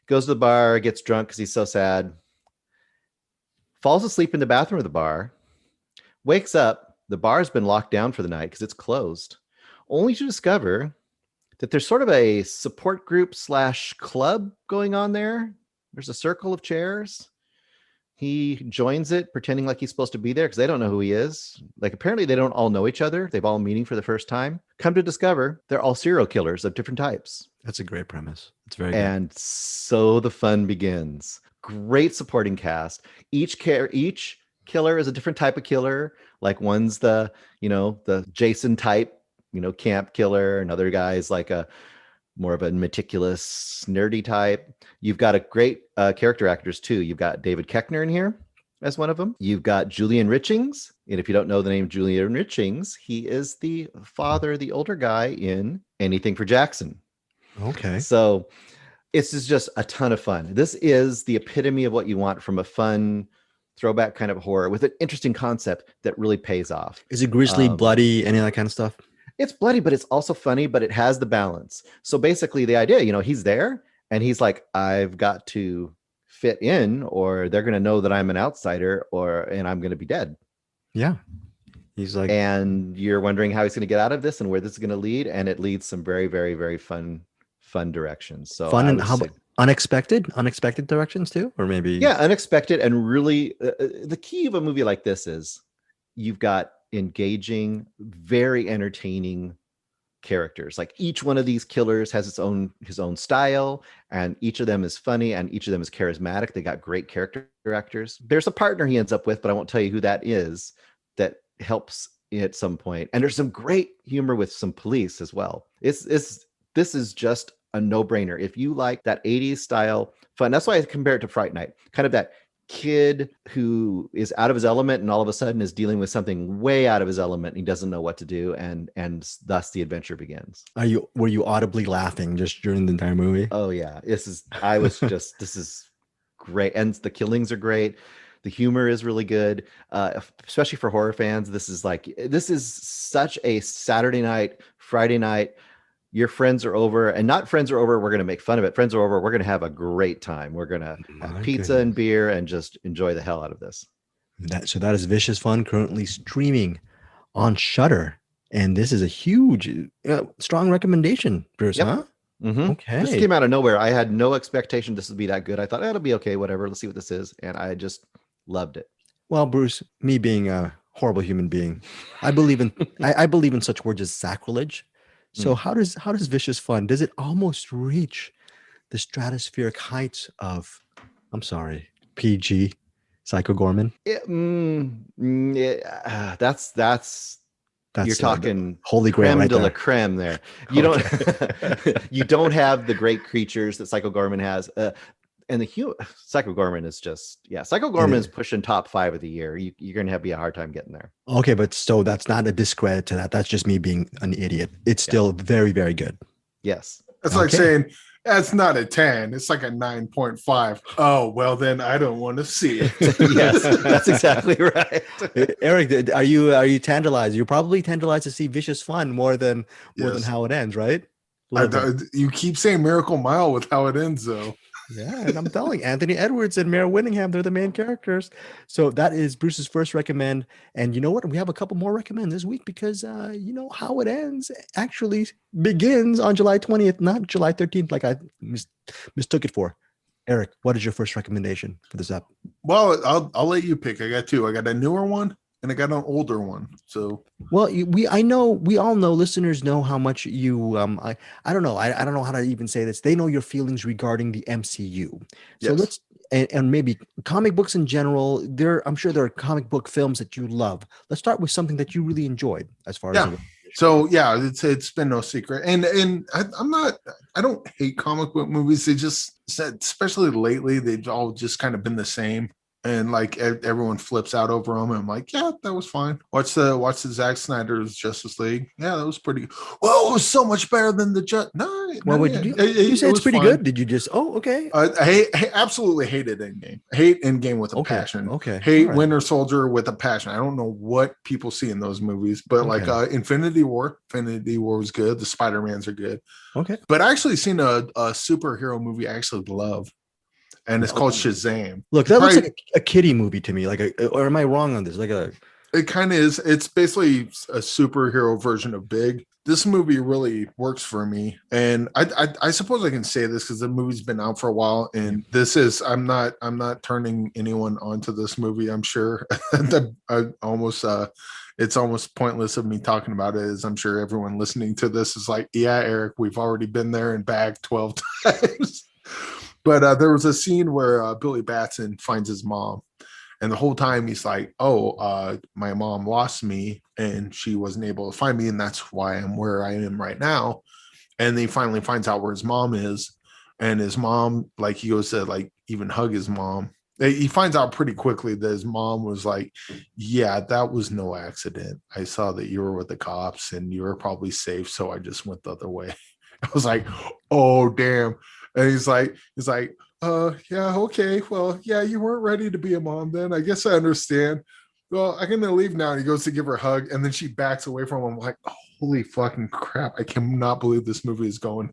Goes to the bar, gets drunk because he's so sad, falls asleep in the bathroom of the bar, wakes up, the bar's been locked down for the night because it's closed, only to discover that there's sort of a support group / club going on there. There's a circle of chairs. He joins it, pretending like he's supposed to be there because they don't know who he is. Like, apparently they don't all know each other. They've all meeting for the first time. Come to discover they're all serial killers of different types. That's a great premise. It's very good. And so the fun begins. Great supporting cast. Each killer is a different type of killer. Like, one's the Jason type, camp killer. Another guy's like a more of a meticulous, nerdy type. You've got a great character actors too. You've got David Koechner in here as one of them. You've got Julian Richings. And if you don't know the name Julian Richings, he is the father, the older guy in Anything for Jackson. Okay. So this is just a ton of fun. This is the epitome of what you want from a fun throwback kind of horror with an interesting concept that really pays off. Is it grisly, bloody, any of that kind of stuff? It's bloody, but it's also funny, but it has the balance. So basically the idea, he's there and he's like, I've got to fit in or they're going to know that I'm an outsider and I'm going to be dead. Yeah. He's like, and you're wondering how he's going to get out of this and where this is going to lead. And it leads some very, very, very fun directions. So fun. And how unexpected directions too, or maybe. Yeah. Unexpected. And really the key of a movie like this is you've got engaging, very entertaining characters. Like, each one of these killers has his own style, and each of them is funny, and each of them is charismatic. They got great character actors. There's a partner he ends up with, but I won't tell you who that is, that helps at some point. And there's some great humor with some police as well. This is just a no-brainer. If you like that 80s style fun, that's why I compare it to Fright Night. Kind of that kid who is out of his element and all of a sudden is dealing with something way out of his element. And he doesn't know what to do, and thus the adventure begins. Were you audibly laughing just during the entire movie? Oh yeah, this is great, and the killings are great. The humor is really good, especially for horror fans. This is such a Saturday night, Friday night. Your friends are over, and not friends are over, we're going to make fun of it. Friends are over, we're going to have a great time. We're going to have pizza and beer and just enjoy the hell out of this. That is Vicious Fun, currently streaming on Shudder. And this is a huge, strong recommendation, Bruce, yep. Huh? Mm-hmm. Okay. This came out of nowhere. I had no expectation this would be that good. I thought it'll be okay, whatever. Let's see what this is. And I just loved it. Well, Bruce, me being a horrible human being, I believe in I believe in such words as sacrilege. So how does Vicious Fun, does it almost reach the stratospheric heights of, I'm sorry, PG, Psycho Gorman? That's you're talking holy grail creme right de la there. creme there. You don't have the great creatures that Psycho Gorman has. And Psycho Gorman is just, Psycho Gorman is pushing top 5 of the year. You're going to be a hard time getting there. Okay, but so that's not a discredit to that. That's just me being an idiot. It's still very, very good. Yes. It's like saying, that's not a 10. It's like a 9.5. Oh, well, then I don't want to see it. Yes, that's exactly right. Eric, are you tantalized? You're probably tantalized to see Vicious Fun more than how it ends, right? You keep saying Miracle Mile with how it ends, though. Yeah, and I'm telling Anthony Edwards and Mare Winningham, they're the main characters. So that is Bruce's first recommend. And you know what? We have a couple more recommend this week because How It Ends actually begins on July 20th, not July 13th, like I mistook it for. Eric, what is your first recommendation for this app? Well, I'll let you pick. I got two. I got a newer one and I got an older one. So, well, we all know, listeners know how much you I don't know, I don't know how to even say this. They know your feelings regarding the MCU. So yes. let's and maybe comic books in general. I'm sure there are comic book films that you love. Let's start with something that you really enjoyed as far as so yeah, it's been no secret, and I don't hate comic book movies. They just said, especially lately, they've all just kind of been the same, and like everyone flips out over them. And I'm like, yeah, that was fine. Watch the Zack Snyder's Justice League. Yeah, that was pretty. Well, it was so much better than the did you say it's pretty good? Did you just okay? I absolutely hated Endgame. Hate Endgame with a passion. Okay. Hate Winter Soldier with a passion. I don't know what people see in those movies, but like Infinity War was good. The Spider-Mans are good. Okay. But I actually seen a superhero movie I actually love, and it's called Shazam. Look, that looks like a kiddie movie to me. Or am I wrong on this? It kind of is. It's basically a superhero version of Big. This movie really works for me, and I suppose I can say this because the movie's been out for a while, and this is I'm not turning anyone onto this movie. I'm sure it's almost pointless of me talking about it, as I'm sure everyone listening to this is like, yeah, Eric, we've already been there and back 12 times. But there was a scene where Billy Batson finds his mom. And the whole time he's like, my mom lost me and she wasn't able to find me. And that's why I'm where I am right now. And then he finally finds out where his mom is. And his mom, like, he goes to like even hug his mom. He finds out pretty quickly that his mom was like, yeah, that was no accident. I saw that you were with the cops and you were probably safe. So I just went the other way. I was like, oh, damn. And he's like, yeah, okay. Well, yeah, you weren't ready to be a mom then. I guess I understand. Well, I'm going to leave now. And he goes to give her a hug and then she backs away from him. I'm like, holy fucking crap. I cannot believe this movie is going.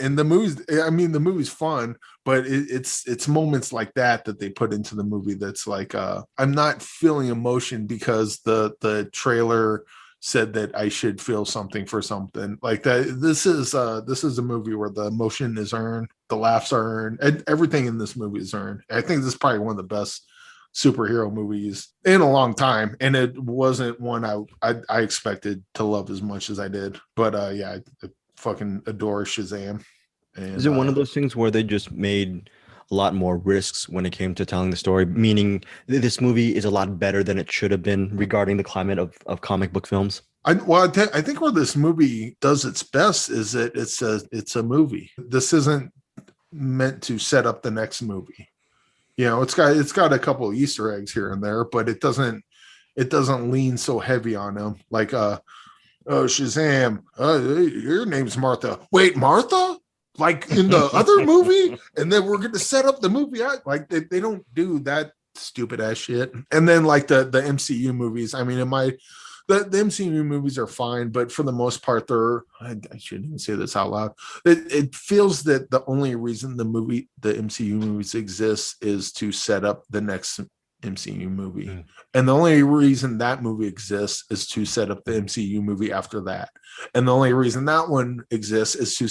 And the movie's fun, but it's moments like that they put into the movie that's like, I'm not feeling emotion because the trailer said that I should feel something for something like that. This is a movie where the emotion is earned, the laughs are earned, and everything in this movie is earned. I think this is probably one of the best superhero movies in a long time, and it wasn't one I expected to love as much as I did. But yeah, I fucking adore Shazam. And, is it one of those things where they just made a lot more risks when it came to telling the story, meaning this movie is a lot better than it should have been regarding the climate of comic book films? I think where this movie does its best is that it's a movie. This isn't meant to set up the next movie. You know, it's got a couple of Easter eggs here and there, but it doesn't lean so heavy on them. Like, oh, Shazam, your name's Martha. Wait, Martha? Like in the other movie, and then we're going to set up the movie. Like they don't do that stupid ass shit. And then like the MCU movies, I mean, the MCU movies are fine, but for the most part, I shouldn't even say this out loud. It feels that the only reason the MCU movies exist is to set up the next MCU movie. And the only reason that movie exists is to set up the MCU movie after that. And the only reason that one exists is to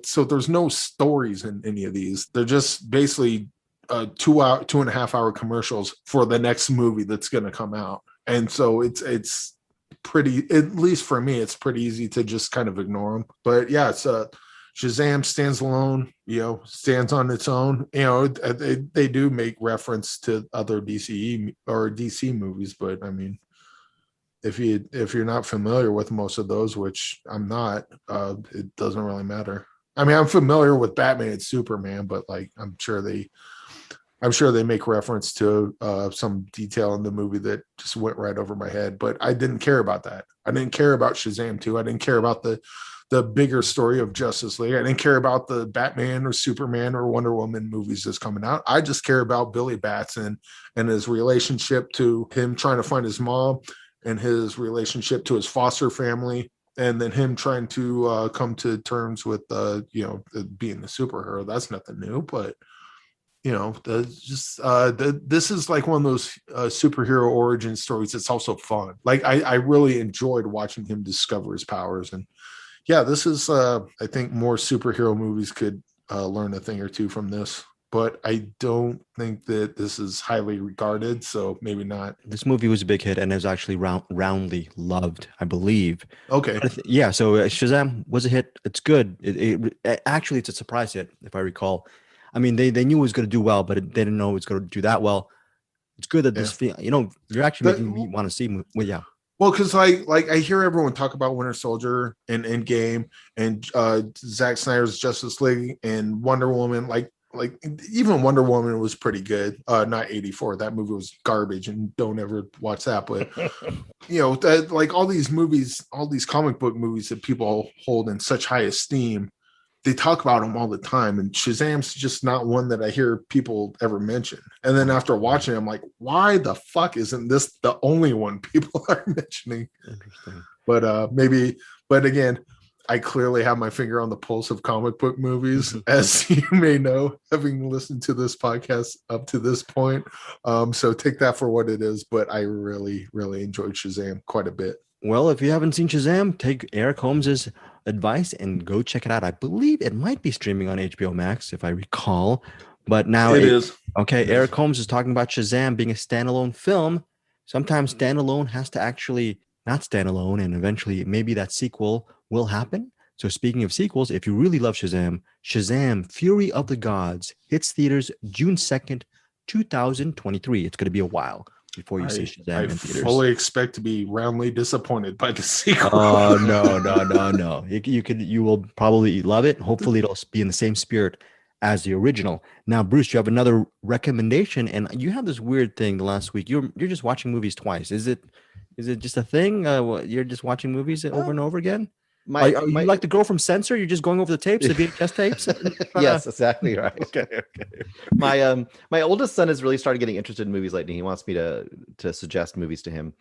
so there's no stories in any of these. They're just basically 2.5 hour commercials for the next movie that's going to come out. And so it's pretty, at least for me, it's pretty easy to just kind of ignore them. But yeah, it's Shazam stands alone, stands on its own. They do make reference to other DC movies, but I mean, if you're not familiar with most of those, which I'm not, it doesn't really matter. I mean, I'm familiar with Batman and Superman, but like I'm sure they make reference to some detail in the movie that just went right over my head. But I didn't care about that. I didn't care about Shazam 2. I didn't care about the bigger story of Justice League. I didn't care about the Batman or Superman or Wonder Woman movies that's coming out. I just care about Billy Batson and his relationship to him trying to find his mom and his relationship to his foster family. And then him trying to come to terms with, being the superhero. That's nothing new, but this is like one of those superhero origin stories. It's also fun. Like I really enjoyed watching him discover his powers. And yeah, this is I think more superhero movies could learn a thing or two from this. but I don't think that this is highly regarded, so maybe not. This movie was a big hit and is actually roundly loved, I believe. Okay. Yeah, so Shazam was a hit. It's good. Actually, it's a surprise hit, if I recall. I mean, they knew it was going to do well, but they didn't know it was going to do that well. It's good that this, you're actually making me want to see. Well, yeah. Well, because like I hear everyone talk about Winter Soldier and Endgame and Zack Snyder's Justice League and Wonder Woman. Like even Wonder Woman was pretty good. Not 84. That movie was garbage, and don't ever watch that. But like all these movies, all these comic book movies that people hold in such high esteem, they talk about them all the time, and Shazam's just not one that I hear people ever mention. And then after watching it, I'm like, why the fuck isn't this the only one people are mentioning? Interesting. But again, I clearly have my finger on the pulse of comic book movies, as you may know, having listened to this podcast up to this point. So take that for what it is. But I really, really enjoyed Shazam quite a bit. Well, if you haven't seen Shazam, take Eric Holmes's advice and go check it out. I believe it might be streaming on HBO Max, if I recall. But now it is. Okay, Eric Holmes is talking about Shazam being a standalone film. Sometimes standalone has to actually not stand alone, and eventually maybe that sequel will happen. So speaking of sequels, if you really love Shazam, Shazam Fury of the Gods hits theaters June 2nd, 2023. It's going to be a while before you see Shazam in theaters. I fully expect to be roundly disappointed by the sequel. Oh, no. You will probably love it. Hopefully it'll be in the same spirit as the original. Now, Bruce, you have another recommendation, and you have this weird thing the last week. You're just watching movies twice. Is it just a thing? You're just watching movies over and over again? Are you like the girl from Censor? You're just going over the tapes, the VHS tapes? Yes, exactly right. Okay. My oldest son has really started getting interested in movies lately. He wants me to suggest movies to him.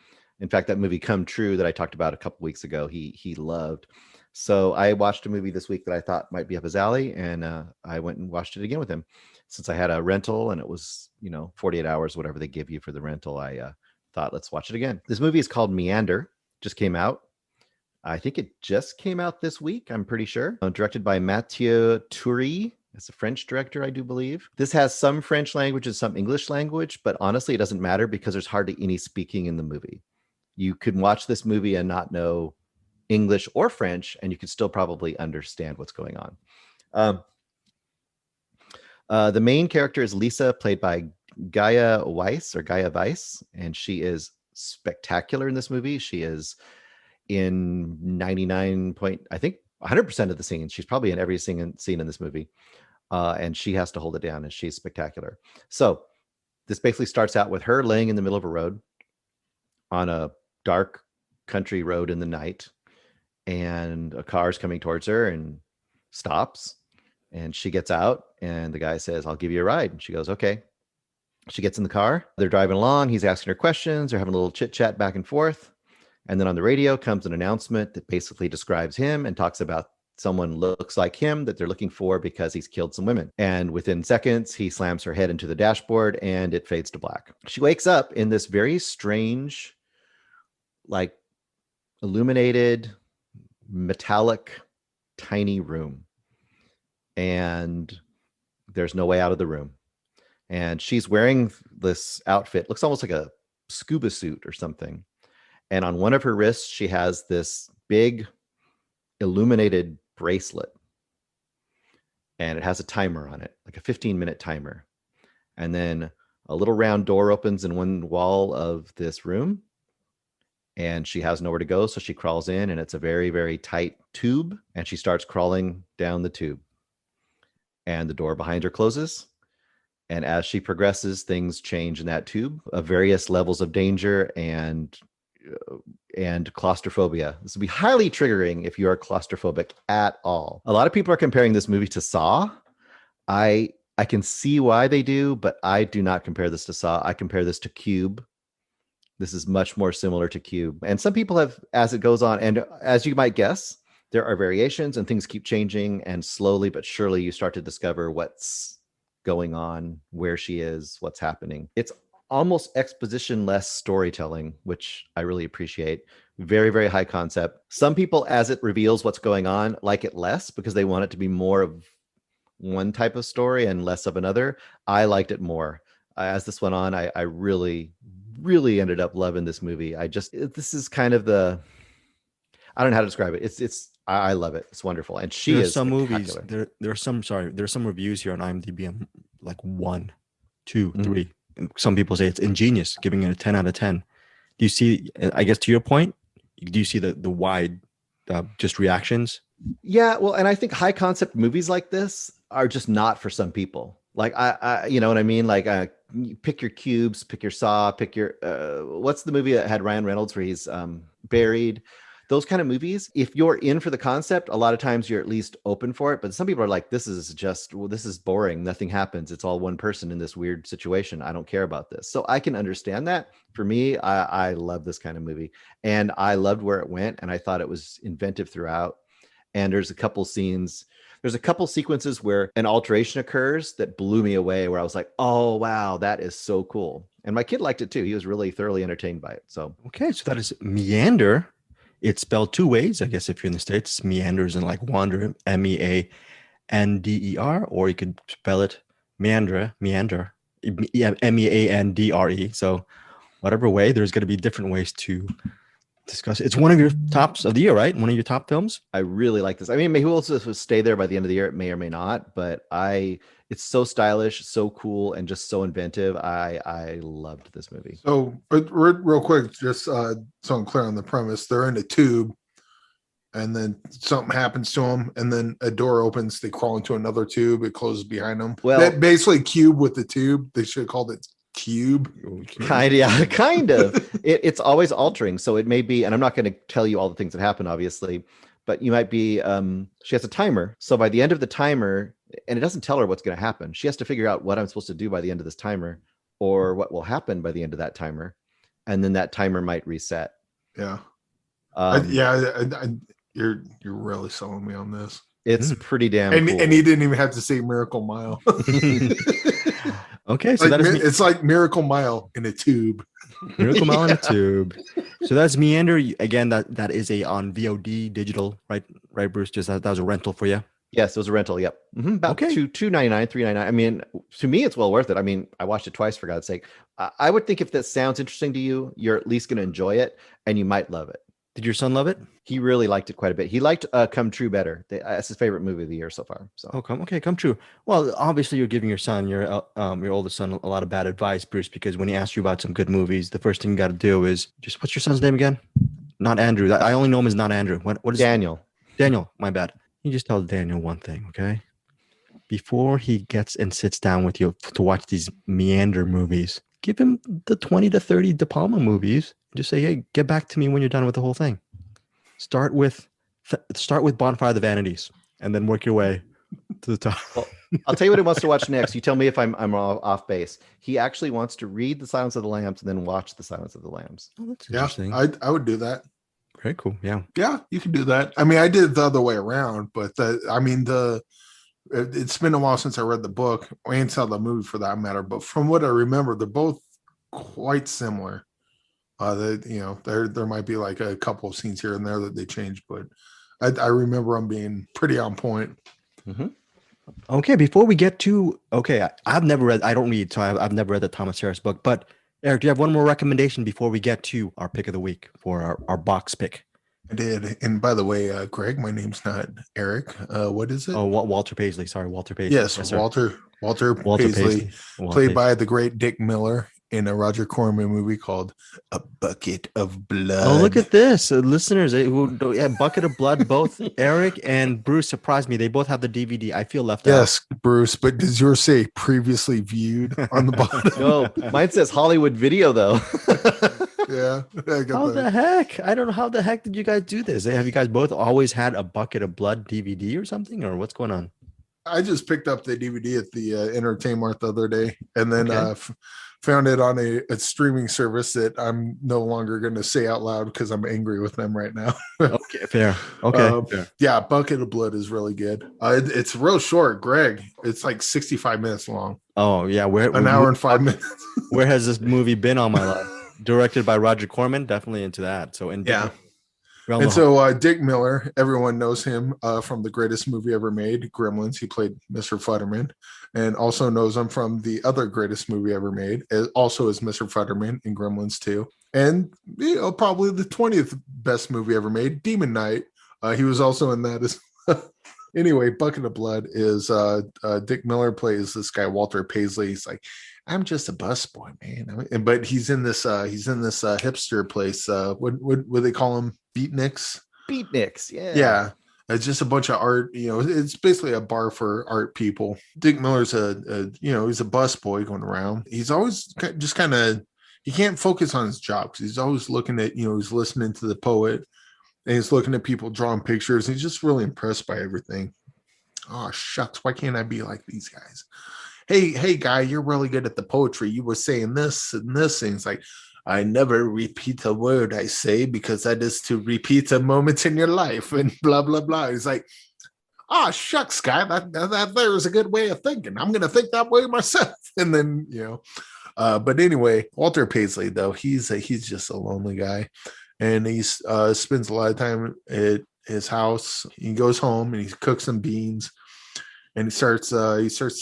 In fact, that movie Come True that I talked about a couple weeks ago, he loved. So I watched a movie this week that I thought might be up his alley, and I went and watched it again with him. Since I had a rental and it was 48 hours, whatever they give you for the rental, I thought, let's watch it again. This movie is called Meander. Just came out. I think it just came out this week, I'm pretty sure. Directed by Mathieu Toury. It's a French director, I do believe. This has some French language and some English language, but honestly, it doesn't matter because there's hardly any speaking in the movie. You could watch this movie and not know English or French, and you could still probably understand what's going on. The main character is Lisa, played by Gaia Weiss, and she is spectacular in this movie. She is in 100% of the scenes. She's probably in every scene in this movie. And she has to hold it down, and she's spectacular. So this basically starts out with her laying in the middle of a road on a dark country road in the night, and a car is coming towards her and stops, and she gets out, and the guy says, I'll give you a ride. And she goes, okay. She gets in the car. They're driving along. He's asking her questions. They're having a little chit chat back and forth. And then on the radio comes an announcement that basically describes him and talks about someone looks like him that they're looking for because he's killed some women. And within seconds, he slams her head into the dashboard and it fades to black. She wakes up in this very strange, like illuminated, metallic, tiny room. And there's no way out of the room. And she's wearing this outfit, looks almost like a scuba suit or something. And on one of her wrists, she has this big illuminated bracelet. And it has a timer on it, like a 15-minute timer. And then a little round door opens in one wall of this room. And she has nowhere to go. So she crawls in, and it's a very, very tight tube. And she starts crawling down the tube. And the door behind her closes. And as she progresses, things change in that tube of various levels of danger and claustrophobia. This will be highly triggering if you are claustrophobic at all. A lot of people are comparing this movie to Saw. I can see why they do, but I do not compare this to Saw. I compare this to Cube. This is much more similar to Cube. And some people have, as it goes on, and as you might guess, there are variations and things keep changing, and slowly but surely you start to discover what's going on, where she is, what's happening. It's almost exposition-less storytelling, which I really appreciate. Very, very high concept. Some people, as it reveals what's going on, like it less because they want it to be more of one type of story and less of another. I liked it more. As this went on, I really, really ended up loving this movie. This is kind of I don't know how to describe it. I love it. It's wonderful. And she There are is some movies. spectacular. There are some reviews here on IMDb. I'm like 1, 2, Mhm. 3. And some people say it's ingenious, giving it a 10 out of 10. Do you see? I guess to your point, do you see the wide just reactions? Yeah, well, and I think high concept movies like this are just not for some people. Like you know what I mean? Like you pick your cubes, pick your saw, pick your what's the movie that had Ryan Reynolds where he's buried? Those kind of movies, if you're in for the concept, a lot of times you're at least open for it. But some people are like, this is boring. Nothing happens. It's all one person in this weird situation. I don't care about this. So I can understand that. For me, I love this kind of movie. And I loved where it went. And I thought it was inventive throughout. And there's a couple sequences where an alteration occurs that blew me away, where I was like, oh, wow, that is so cool. And my kid liked it too. He was really thoroughly entertained by it. So, okay, so that is Meander. It's spelled 2 ways. I guess if you're in the States, meanders and like wander, Meander, or you could spell it meander, yeah, Meandre. So whatever way, there's going to be different ways to discuss it. It's one of your tops of the year, right? One of your top films. I really like this. I mean, maybe we'll also stay there by the end of the year. It may or may not, but it's so stylish, so cool, and just so inventive. I loved this movie. So real quick, just so I'm clear on the premise, they're in a tube and then something happens to them and then a door opens, they crawl into another tube, it closes behind them. Well, that basically Cube with the tube. They should have called it Cube. Kind of. It's always altering. So it may be, and I'm not going to tell you all the things that happen, obviously, but you might be, she has a timer. So by the end of the timer, and it doesn't tell her what's going to happen. She has to figure out what I'm supposed to do by the end of this timer or what will happen by the end of that timer. And then that timer might reset. Yeah. You're really selling me on this. It's pretty damn cool. And he didn't even have to say Miracle Mile. Okay, so like, it's like Miracle Mile in a tube. Miracle Mile in a tube. So that's Meander. Again, that is on VOD digital, right, Bruce? Just that was a rental for you. Yes, it was a rental. Yep. Mm-hmm. About okay. $2.99, $3.99. I mean, to me, it's well worth it. I mean, I watched it twice, for God's sake. I would think if that sounds interesting to you, you're at least going to enjoy it, and you might love it. Did your son love it? He really liked it quite a bit. He liked Come True better. That's his favorite movie of the year so far. So, Come True. Well, obviously, you're giving your oldest son, a lot of bad advice, Bruce, because when he asks you about some good movies, the first thing you got to do is just, what's your son's name again? Not Andrew. I only know him as not Andrew. What is Daniel? Daniel. My bad. You just tell Daniel one thing, okay? Before he gets and sits down with you to watch these Meander movies, give him the 20 to 30 De Palma movies. Just say, hey, get back to me when you're done with the whole thing. Start with Bonfire of the Vanities, and then work your way to the top. Well, I'll tell you what he wants to watch next. You tell me if I'm off base. He actually wants to read The Silence of the Lambs and then watch The Silence of the Lambs. Oh, that's interesting. I would do that. Very cool. Yeah. Yeah, you can do that. I mean, I did it the other way around, but it's been a while since I read the book and saw the movie for that matter. But from what I remember, they're both quite similar. There might be like a couple of scenes here and there that they changed, but I remember them being pretty on point. Mm-hmm. Okay, before we get to I've never read. I don't read, so I've never read the Thomas Harris book. But Eric, do you have one more recommendation before we get to our pick of the week for our box pick? I did. And by the way, Greg, my name's not Eric. What is it? Oh, Walter Paisley. Sorry, Walter Paisley. Yes, Walter Paisley, played by the great Dick Miller in a Roger Corman movie called A Bucket of Blood. Oh, look at this. Listeners, Bucket of Blood, both Eric and Bruce surprised me. They both have the DVD. I feel left out. Yes, Bruce, but does yours say previously viewed on the bottom? No, mine says Hollywood Video, though. Yeah. How the heck? I don't know. How the heck did you guys do this? Have you guys both always had a Bucket of Blood DVD or something? Or what's going on? I just picked up the DVD at the Entertainment the other day and then found it on a streaming service that I'm no longer going to say out loud because I'm angry with them right now. Okay, fair. Okay. Fair. Yeah, Bucket of Blood is really good. It's real short, Greg. It's like 65 minutes long. Oh, yeah. An hour and 5 minutes. Where has this movie been all my life? Directed by Roger Corman. Definitely into that. So, And so Dick Miller, everyone knows him from the greatest movie ever made, Gremlins. He played Mr. Futterman, and also knows him from the other greatest movie ever made, also as Mr. Futterman in Gremlins 2. And probably the 20th best movie ever made, Demon Knight. He was also in that as Anyway, Bucket of Blood is Dick Miller plays this guy Walter Paisley. He's like, I'm just a busboy, man. But he's in this hipster place. What they call them? Beatniks. Beatniks, yeah. Yeah. It's just a bunch of art. It's basically a bar for art people. Dick Miller's he's a busboy going around. He's always just kind of, he can't focus on his job because he's always looking at, he's listening to the poet. And he's looking at people drawing pictures. He's just really impressed by everything. Oh, shucks. Why can't I be like these guys? Hey, guy, you're really good at the poetry. You were saying this and this. And it's like, I never repeat a word I say because that is to repeat a moment in your life and blah, blah, blah. He's like, oh, shucks, guy. That there is a good way of thinking. I'm going to think that way myself. And then, but anyway, Walter Paisley, though, he's just a lonely guy. And he spends a lot of time at his house. He goes home and he cooks some beans, and he starts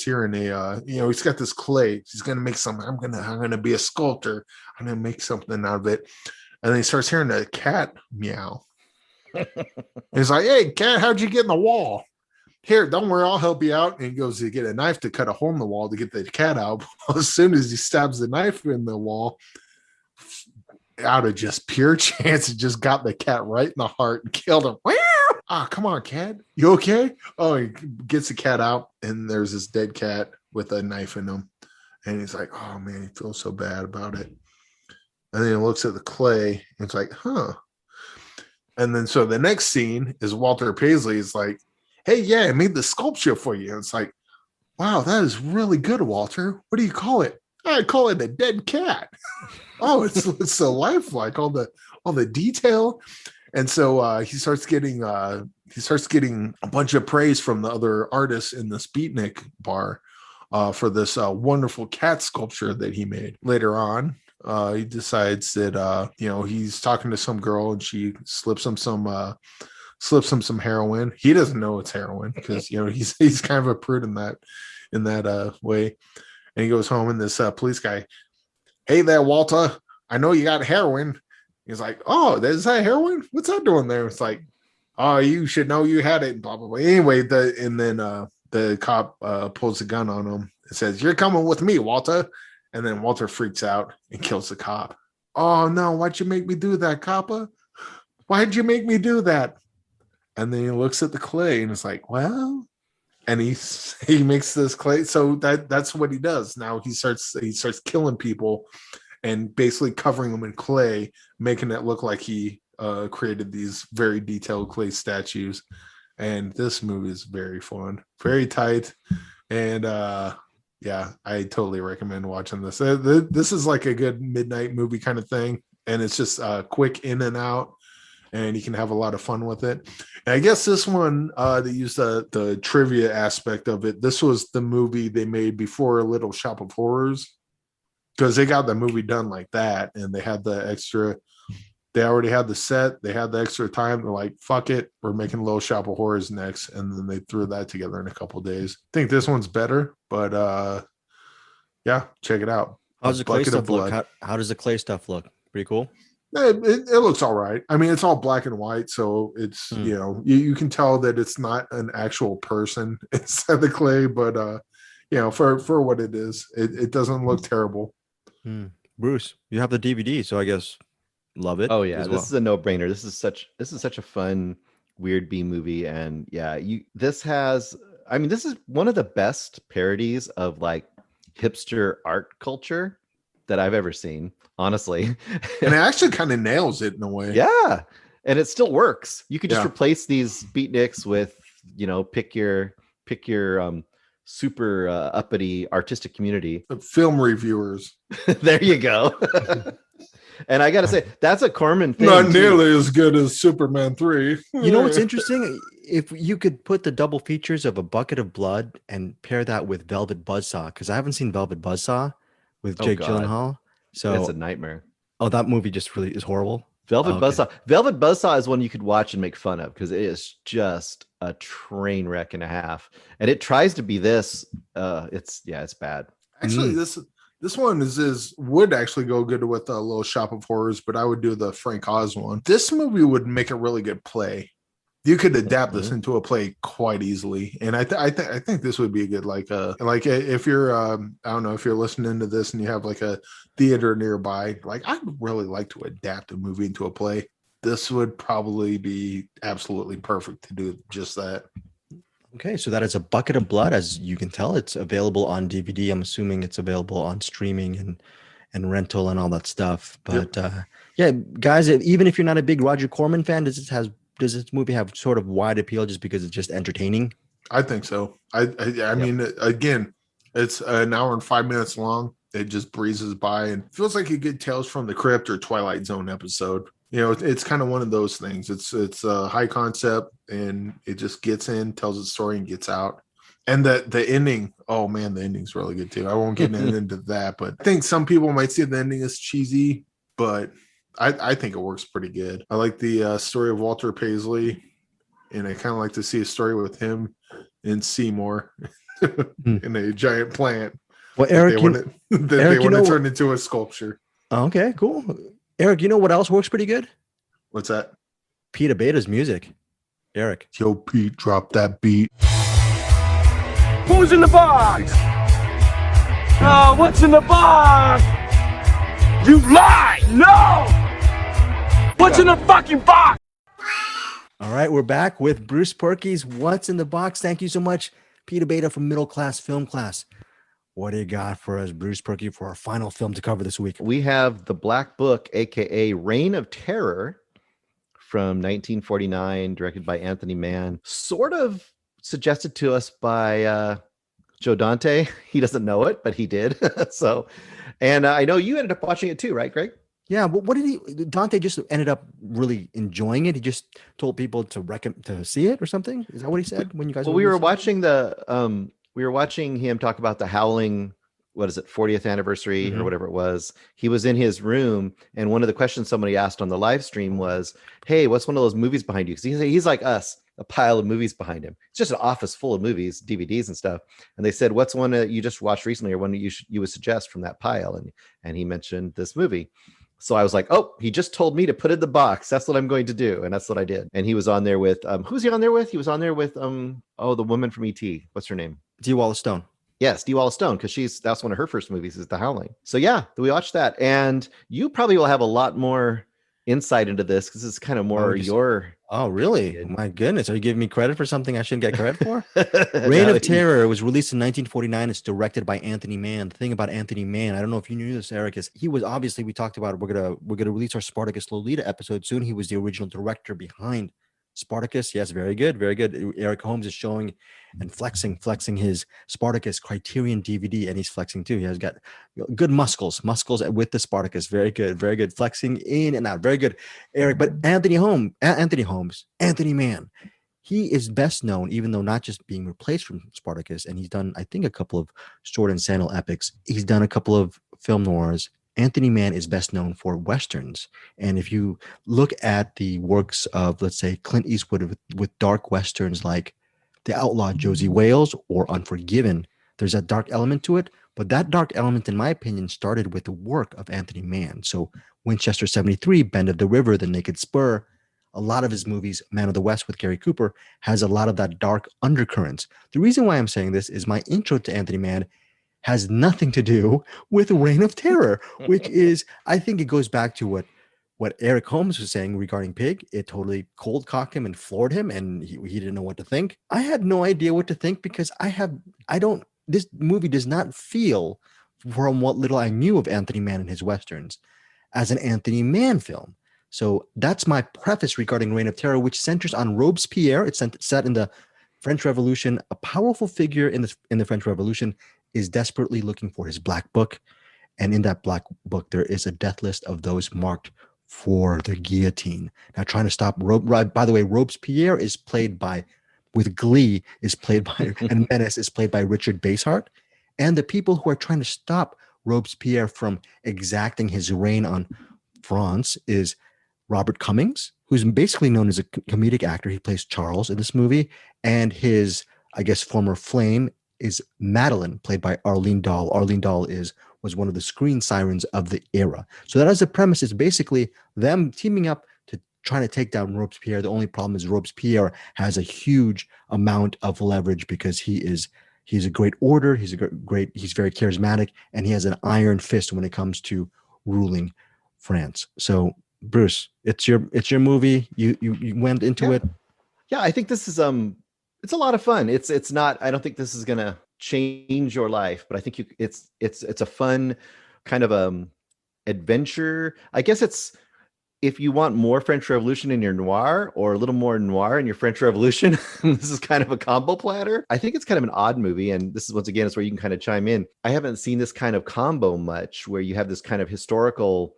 hearing he's got this clay. He's gonna make something. I'm gonna be a sculptor. I'm gonna make something out of it. And then he starts hearing a cat meow. He's like, "Hey, cat, how'd you get in the wall? Here, don't worry, I'll help you out." And he goes to get a knife to cut a hole in the wall to get the cat out. As soon as he stabs the knife in the wall, out of just pure chance, it just got the cat right in the heart and killed him. Come on, cat. You okay? Oh, he gets the cat out, and there's this dead cat with a knife in him. And he's like, oh, man, he feels so bad about it. And then he looks at the clay, and it's like, huh. And then so the next scene is Walter Paisley is like, hey, yeah, I made the sculpture for you. And it's like, wow, that is really good, Walter. What do you call it? I call it a dead cat. Oh, it's so lifelike, all the detail. And so he starts getting a bunch of praise from the other artists in this beatnik bar for this wonderful cat sculpture that he made. Later on, he decides that he's talking to some girl and she slips him some heroin. He doesn't know it's heroin because he's kind of a prude in that way. And he goes home, and this police guy, hey there, Walter, I know you got heroin. He's like, oh, is that heroin? What's that doing there? It's like, oh, you should know you had it, blah, blah, blah. Anyway, the cop pulls a gun on him. It says, you're coming with me, Walter. And then Walter freaks out and kills the cop. Oh, no, why'd you make me do that, copper? Why'd you make me do that? And then he looks at the clay, and it's like, well... And he makes this clay. So that's what he does. Now he starts killing people and basically covering them in clay, making it look like he created these very detailed clay statues. And this movie is very fun, very tight. And yeah, I totally recommend watching this. This is like a good midnight movie kind of thing. And it's just quick in and out. And you can have a lot of fun with it. And I guess this one, they used the trivia aspect of it. This was the movie they made before Little Shop of Horrors, because they got the movie done like that, and they had the extra. They already had the set. They had the extra time. They're like, "Fuck it, we're making Little Shop of Horrors next," and then they threw that together in a couple of days. I think this one's better, but yeah, check it out. How's the clay stuff look? How does the clay stuff look? Pretty cool. It looks all right. I mean, it's all black and white, so it's you can tell that it's not an actual person inside the clay, but for what it is, it doesn't look terrible. Bruce, you have the DVD, so I guess love it. Oh yeah, this is a no-brainer. This is such a fun weird B movie, and yeah, this is one of the best parodies of like hipster art culture that I've ever seen, honestly. And it actually kind of nails it in a way. Yeah. And it still works. You could just replace these beatniks with, pick your super uppity artistic community. Film reviewers. There you go. And I got to say, that's a Corman thing. Not nearly as good as Superman 3. You know what's interesting? If you could put the double features of A Bucket of Blood and pair that with Velvet Buzzsaw, because I haven't seen Velvet Buzzsaw with Jake Gyllenhaal. So it's a nightmare. Oh, that movie just really is horrible. Velvet Buzzsaw is one you could watch and make fun of because it is just a train wreck and a half. And it tries to be this. It's bad. Actually, this one would actually go good with a little Shop of Horrors, but I would do the Frank Oz one. This movie would make a really good play. You could adapt this into a play quite easily, and I think this would be a good like if you're I don't know if you're listening to this and you have like a theater nearby, like I'd really like to adapt a movie into a play. This would probably be absolutely perfect to do just that. Okay, so that is A Bucket of Blood. As you can tell, it's available on DVD. I'm assuming it's available on streaming and rental and all that stuff. But yeah, guys, even if you're not a big Roger Corman fan, does this movie have sort of wide appeal just because it's just entertaining? I think so. I mean, again, it's an hour and 5 minutes long. It just breezes by and feels like a good Tales from the Crypt or Twilight Zone episode. You know, it's kind of one of those things. It's a high concept and it just gets in, tells its story and gets out. And the ending, oh man, the ending's really good too. I won't get into that, but I think some people might see the ending as cheesy, but I think it works pretty good. I like the story of Walter Paisley, and I kind of like to see a story with him and Seymour in a giant plant. Well, Eric, they want to turn into a sculpture. Okay, cool. Eric, you know what else works pretty good? What's that? Pete Abeda's music. Eric. Yo, Pete, drop that beat. Who's in the box? Oh, what's in the box? You lie! No! What's in the fucking box? All right, we're back with Bruce Perky's What's in the Box. Thank you so much, Pete Abeda from Middle Class Film Class. What do you got for us, Bruce Perky, for our final film to cover this week? We have The Black Book, aka Reign of Terror, from 1949, directed by Anthony Mann. Sort of suggested to us by Joe Dante. He doesn't know it, but he did. And I know you ended up watching it too, right, Greg? Yeah, but what did Dante just ended up really enjoying it? He just told people to see it or something? Is that what he said when you guys? Well, we were watching we were watching him talk about the Howling, what is it, 40th anniversary or whatever it was. He was in his room, and one of the questions somebody asked on the live stream was, "Hey, what's one of those movies behind you?" Because he's like us, a pile of movies behind him. It's just an office full of movies, DVDs and stuff. And they said, "What's one that you just watched recently, or one that you would suggest from that pile?" And he mentioned this movie. So I was like, "Oh, he just told me to put it in the box. That's what I'm going to do," and that's what I did. And he was on there with who's he on there with? He was on there with the woman from E.T. What's her name? Dee Wallace Stone. Yes, Dee Wallace Stone, because that's one of her first movies is The Howling. So yeah, we watched that, and you probably will have a lot more insight into this because it's kind of more your. Oh, really? My goodness, are you giving me credit for something I shouldn't get credit for? Reign of Terror was released in 1949. It's directed by Anthony Mann. The thing about Anthony Mann, I don't know if you knew this, Eric, is he was obviously, we talked about it. We're gonna release our Spartacus Lolita episode soon. He was the original director behind Spartacus. Yes, very good, very good. Eric Holmes is showing and flexing his Spartacus Criterion DVD, and he's flexing too. He has got good muscles with the Spartacus. Very good, very good. Flexing in and out, very good, Eric. But Anthony Mann, he is best known, even though not just being replaced from Spartacus, and he's done, I think, a couple of sword and sandal epics. He's done a couple of film noirs. Anthony Mann is best known for Westerns. And if you look at the works of, let's say, Clint Eastwood with dark Westerns like The Outlaw Josie Wales or Unforgiven, there's a dark element to it. But that dark element, in my opinion, started with the work of Anthony Mann. So Winchester 73, Bend of the River, The Naked Spur, a lot of his movies, Man of the West with Gary Cooper, has a lot of that dark undercurrents. The reason why I'm saying this is my intro to Anthony Mann has nothing to do with Reign of Terror, which is, I think it goes back to what Eric Holmes was saying regarding Pig. It totally cold cocked him and floored him, and he didn't know what to think. I had no idea what to think because this movie does not feel, from what little I knew of Anthony Mann and his Westerns, as an Anthony Mann film. So that's my preface regarding Reign of Terror, which centers on Robespierre. It's set in the French Revolution. A powerful figure in the French Revolution is desperately looking for his black book. And in that black book, there is a death list of those marked for the guillotine. Now, trying to stop by the way, Robespierre is played by, with glee, and Menace is played by Richard Basehart. And the people who are trying to stop Robespierre from exacting his reign on France is Robert Cummings, who's basically known as a comedic actor. He plays Charles in this movie, and his, I guess, former flame is Madeline, played by Arlene Dahl. Arlene Dahl was one of the screen sirens of the era. So that is the premise. It's basically them teaming up to trying to take down Robespierre. The only problem is Robespierre has a huge amount of leverage because he's a great orator. He's very charismatic, and he has an iron fist when it comes to ruling France. So Bruce, it's your movie. You went into it. Yeah, I think this is it's a lot of fun. It's not, I don't think this is gonna change your life, but I think it's a fun kind of adventure. I guess it's, if you want more French Revolution in your noir or a little more noir in your French Revolution, this is kind of a combo platter. I think it's kind of an odd movie. And this is, once again, it's where you can kind of chime in. I haven't seen this kind of combo much, where you have this kind of historical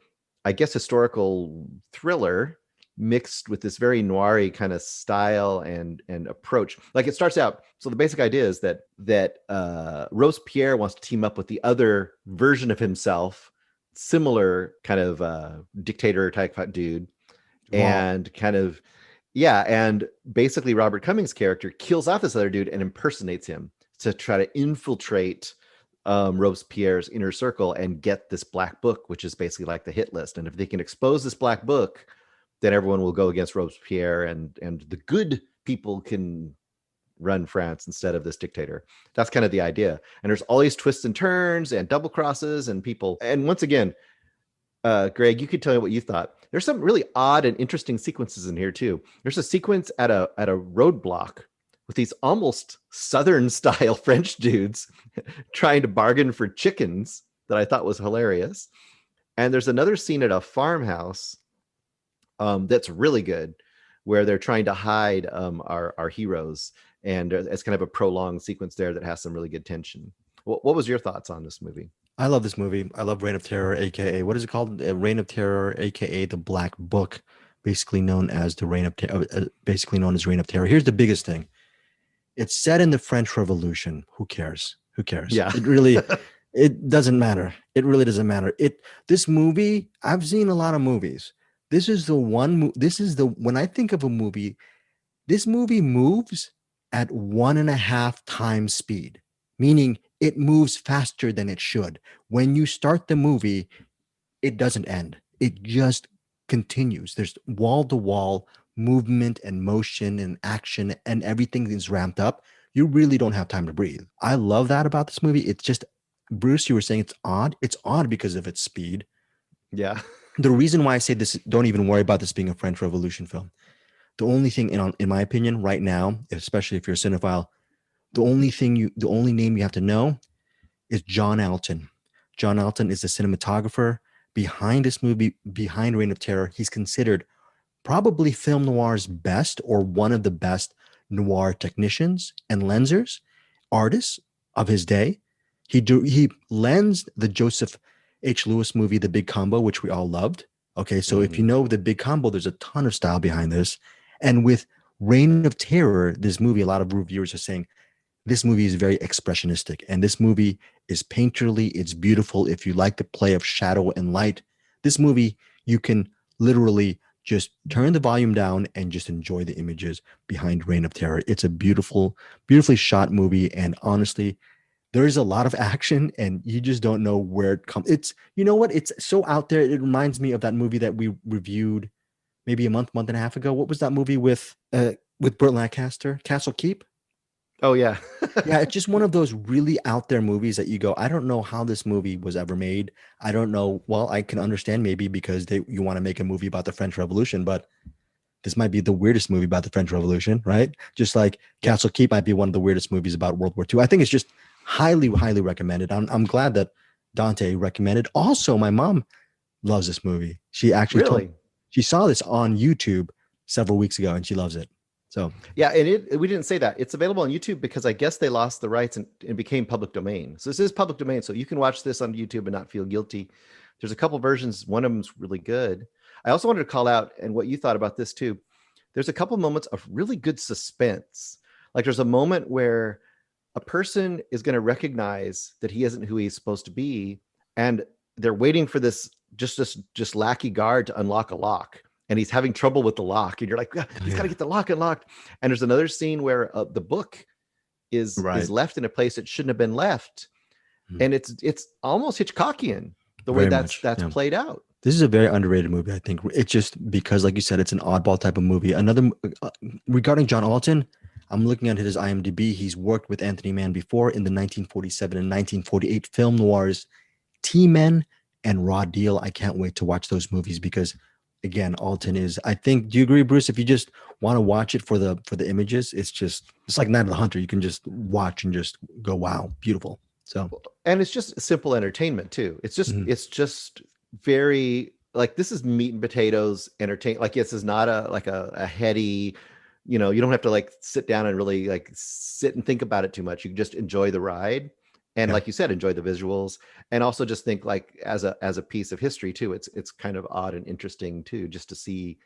thriller mixed with this very noir-y kind of style and approach. Like, it starts out, so the basic idea is that Robespierre wants to team up with the other version of himself, similar kind of dictator type dude. Wow. And kind of, yeah, and basically Robert Cummings' character kills off this other dude and impersonates him to try to infiltrate Robespierre's inner circle and get this black book, which is basically like the hit list. And if they can expose this black book, then everyone will go against Robespierre, and the good people can run France instead of this dictator. That's kind of the idea. And there's all these twists and turns and double crosses and people. And once again, Greg, you could tell me what you thought. There's some really odd and interesting sequences in here too. There's a sequence at a roadblock with these almost Southern style French dudes trying to bargain for chickens that I thought was hilarious. And there's another scene at a farmhouse that's really good, where they're trying to hide our heroes. And it's kind of a prolonged sequence there that has some really good tension. What was your thoughts on this movie? I love this movie. I love Reign of Terror, aka, what is it called? Reign of Terror, aka the Black Book, basically known as the Reign of Reign of Terror. Here's the biggest thing: it's set in the French Revolution. Who cares? Yeah, it really, it doesn't matter. It really doesn't matter. This movie, I've seen a lot of movies. This is the one. When I think of a movie, this movie moves at 1.5 times speed, meaning it moves faster than it should. When you start the movie, it doesn't end. It just continues. There's wall-to-wall movement and motion and action, and everything is ramped up. You really don't have time to breathe. I love that about this movie. It's just, Bruce, you were saying it's odd. It's odd because of its speed. Yeah. The reason why I say this, don't even worry about this being a French Revolution film. The only thing, in my opinion, right now, especially if you're a cinephile, the only name you have to know is John Alton. John Alton is the cinematographer behind this movie, behind Reign of Terror. He's considered probably film noir's best, or one of the best noir technicians and lensers, artists of his day. He lensed the Joseph H. Lewis movie, The Big Combo, which we all loved. Okay, so if you know The Big Combo, there's a ton of style behind this. And with Reign of Terror, this movie, a lot of reviewers are saying this movie is very expressionistic, and this movie is painterly. It's beautiful. If you like the play of shadow and light, this movie, you can literally just turn the volume down and just enjoy the images behind Reign of Terror. It's a beautifully shot movie, and honestly, there is a lot of action, and you just don't know where it comes. It's, you know what? It's so out there. It reminds me of that movie that we reviewed maybe a month and a half ago. What was that movie with Burt Lancaster? Castle Keep? Oh, yeah. Yeah, it's just one of those really out there movies that you go, I don't know how this movie was ever made. I don't know. Well, I can understand maybe because you want to make a movie about the French Revolution, but this might be the weirdest movie about the French Revolution, right? Just like Castle Keep might be one of the weirdest movies about World War II. I think it's just highly, highly recommended. I'm glad that Dante recommended. Also, my mom loves this movie. She actually she saw this on YouTube several weeks ago, and she loves it. So yeah, and we didn't say that it's available on YouTube because I guess they lost the rights and it became public domain. So this is public domain, so you can watch this on YouTube and not feel guilty. There's a couple versions. One of them's really good. I also wanted to call out, and what you thought about this too. There's a couple moments of really good suspense. Like there's a moment where a person is going to recognize that he isn't who he's supposed to be, and they're waiting for this just lackey guard to unlock a lock. and he's having trouble with the lock, and you're like, he's got to get the lock unlocked. And there's another scene where the book is left in a place it shouldn't have been left, and it's almost Hitchcockian the way that's played out. This is a very underrated movie. I think it's just because, like you said, it's an oddball type of movie. Another regarding John Alton, I'm looking at his IMDb. He's worked with Anthony Mann before in the 1947 and 1948 film noirs T-Men and Raw Deal. I can't wait to watch those movies because, again, Alton is. I think. Do you agree, Bruce? If you just want to watch it for the images, it's like Night of the Hunter. You can just watch and just go, wow, beautiful. So, and it's just simple entertainment too. It's just very like, this is meat and potatoes entertain. Like, this is not a heady, you don't have to like sit down and really like sit and think about it too much. You can just enjoy the ride. And like you said, enjoy the visuals, and also just think like as a piece of history too. It's kind of odd and interesting too, just to see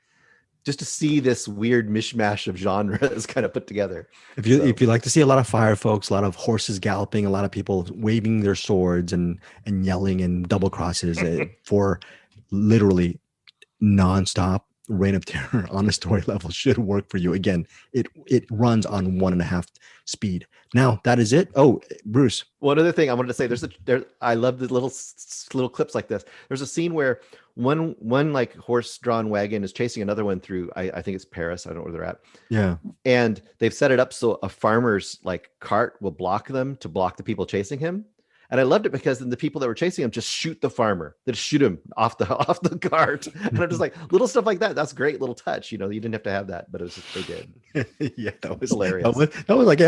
this weird mishmash of genres kind of put together. If you like to see a lot of fire folks, a lot of horses galloping, a lot of people waving their swords and yelling and double crosses for literally nonstop reign of terror on a story level should work for you. Again, it runs on 1.5 speed. Now that is it. Oh, Bruce. One other thing I wanted to say, I love the little clips like this. There's a scene where one like horse-drawn wagon is chasing another one through, I think it's Paris. I don't know where they're at. Yeah. And they've set it up so a farmer's like cart will block them to block the people chasing him. And I loved it because then the people that were chasing him just shoot the farmer. They just shoot him off the cart. And I'm just like, little stuff like that. That's a great little touch. You didn't have to have that, but it was just, they did. Yeah, that was hilarious. That was like,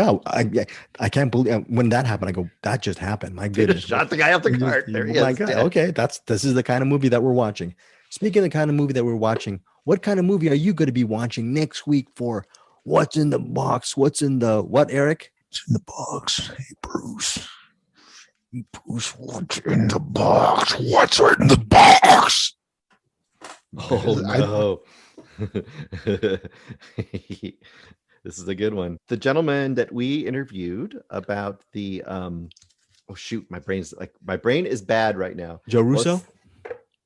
I can't believe when that happened. I go, that just happened. My goodness, shot the guy off the cart. There he is. My God. Okay, this is the kind of movie that we're watching. Speaking of the kind of movie that we're watching, what kind of movie are you going to be watching next week for What's in the Box? What's in the what, Eric? What's in the box? Hey, Bruce. Bruce, what's in the box? What's in the box? Oh no. This is a good one. The gentleman that we interviewed about the oh shoot, my brain is bad right now. Joe Russo?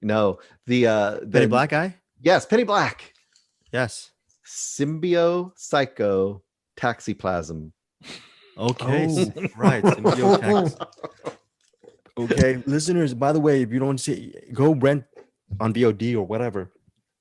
No, the Penny Black guy? Yes, Penny Black. Yes. Symbio Psycho Taxiplasm. Okay, right. Okay, listeners, by the way, if you don't see, go rent on VOD or whatever.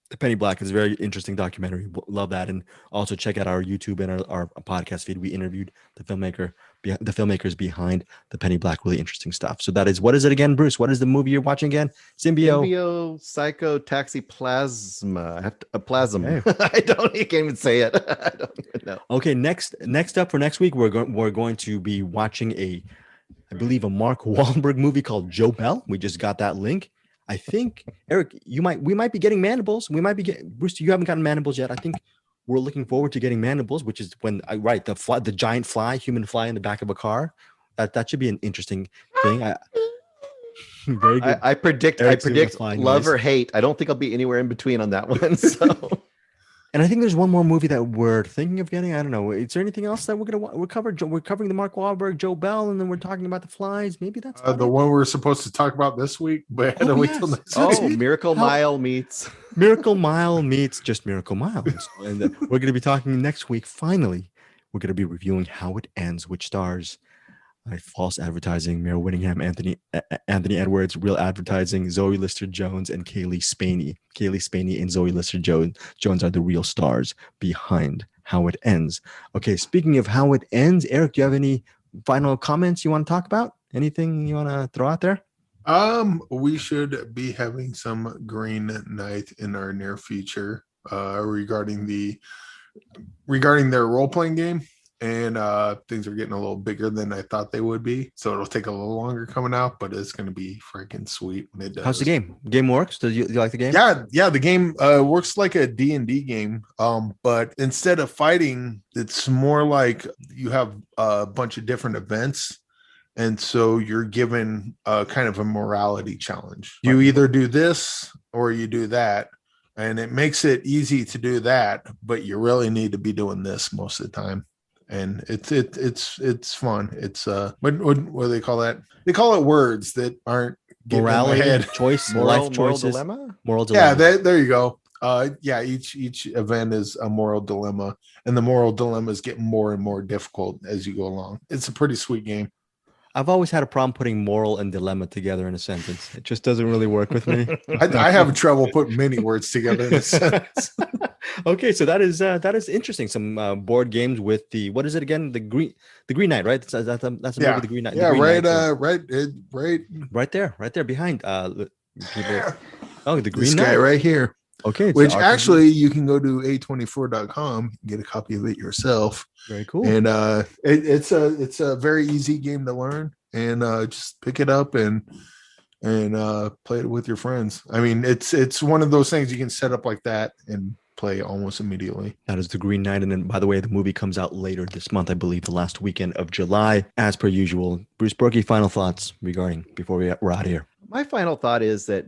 The Penny Black is a very interesting documentary. Love that. And also check out our YouTube and our podcast feed. We interviewed the filmmakers behind the Penny Black. Really interesting stuff. So that is, what is it again, Bruce? What is the movie you're watching again? Symbio Psycho Taxiplasma. I have to plasm. Okay. I can't even say it. I don't even know. Okay, next up for next week, we're going to be watching I believe a Mark Wahlberg movie called Joe Bell. We just got that link. I think, Eric, we might be getting Mandibles. We might be getting, Bruce, you haven't gotten Mandibles yet. I think we're looking forward to getting Mandibles, which is when the giant human fly in the back of a car. That should be an interesting thing. Very good. I predict love or hate. I don't think I'll be anywhere in between on that one. So. And I think there's one more movie that we're thinking of getting. I don't know. Is there anything else that we're covering? We're covering the Mark Wahlberg, Joe Bell, and then we're talking about the flies. Maybe that's the one we're supposed to talk about this week. But wait till next week. Miracle Mile meets just Miracle Miles. And we're going to be talking next week. Finally, we're going to be reviewing How It Ends, which stars False Advertising, Mayor Whittingham, Anthony Edwards, Real Advertising, Zoe Lister-Jones, and Kaylee Spaney. Kaylee Spaney and Zoe Lister-Jones are the real stars behind How It Ends. Okay, speaking of How It Ends, Eric, do you have any final comments you want to talk about? Anything you want to throw out there? We should be having some Green Knight in our near future regarding their role-playing game. And things are getting a little bigger than I thought they would be. So it'll take a little longer coming out, but it's going to be freaking sweet when it does. How's the game? Game works? Do you like the game? Yeah. The game works like a D&D game. But instead of fighting, it's more like you have a bunch of different events. And so you're given kind of a morality challenge. You either do this or you do that. And it makes it easy to do that, but you really need to be doing this most of the time. And it's fun. It's what do they call that? They call it words that aren't morality, head. Choice, moral life choices, dilemma. Moral dilemma. Yeah, there you go. Yeah, each event is a moral dilemma, and the moral dilemmas get more and more difficult as you go along. It's a pretty sweet game. I've always had a problem putting moral and dilemma together in a sentence. It just doesn't really work with me. I have trouble putting many words together in a sentence. Okay, so that is interesting. Some board games with the, what is it again? The Green Knight, right? That's a movie, The Green Knight. Yeah, Green right. Right there behind. People. Oh, the Green This Knight guy right here. Okay, which actually you can go to a24.com, get a copy of it yourself. Very cool. And it's a very easy game to learn, and just pick it up and play it with your friends. I mean, it's one of those things you can set up like that and play almost immediately. That is the Green Knight. And then, by the way, the movie comes out later this month, I believe, the last weekend of July, as per usual. Bruce Berkey, final thoughts regarding before we're out of here. My final thought is that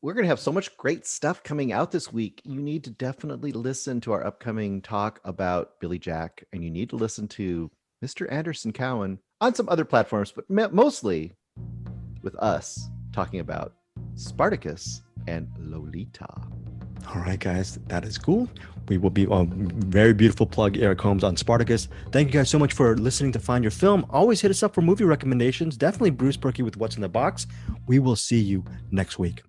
we're going to have so much great stuff coming out this week. You need to definitely listen to our upcoming talk about Billy Jack, and you need to listen to Mr. Anderson Cowan on some other platforms, but mostly with us talking about Spartacus and Lolita. All right, guys, that is cool. We will be very beautiful plug, Eric Holmes, on Spartacus. Thank you guys so much for listening to Find Your Film. Always hit us up for movie recommendations. Definitely Bruce Berkey with What's in the Box. We will see you next week.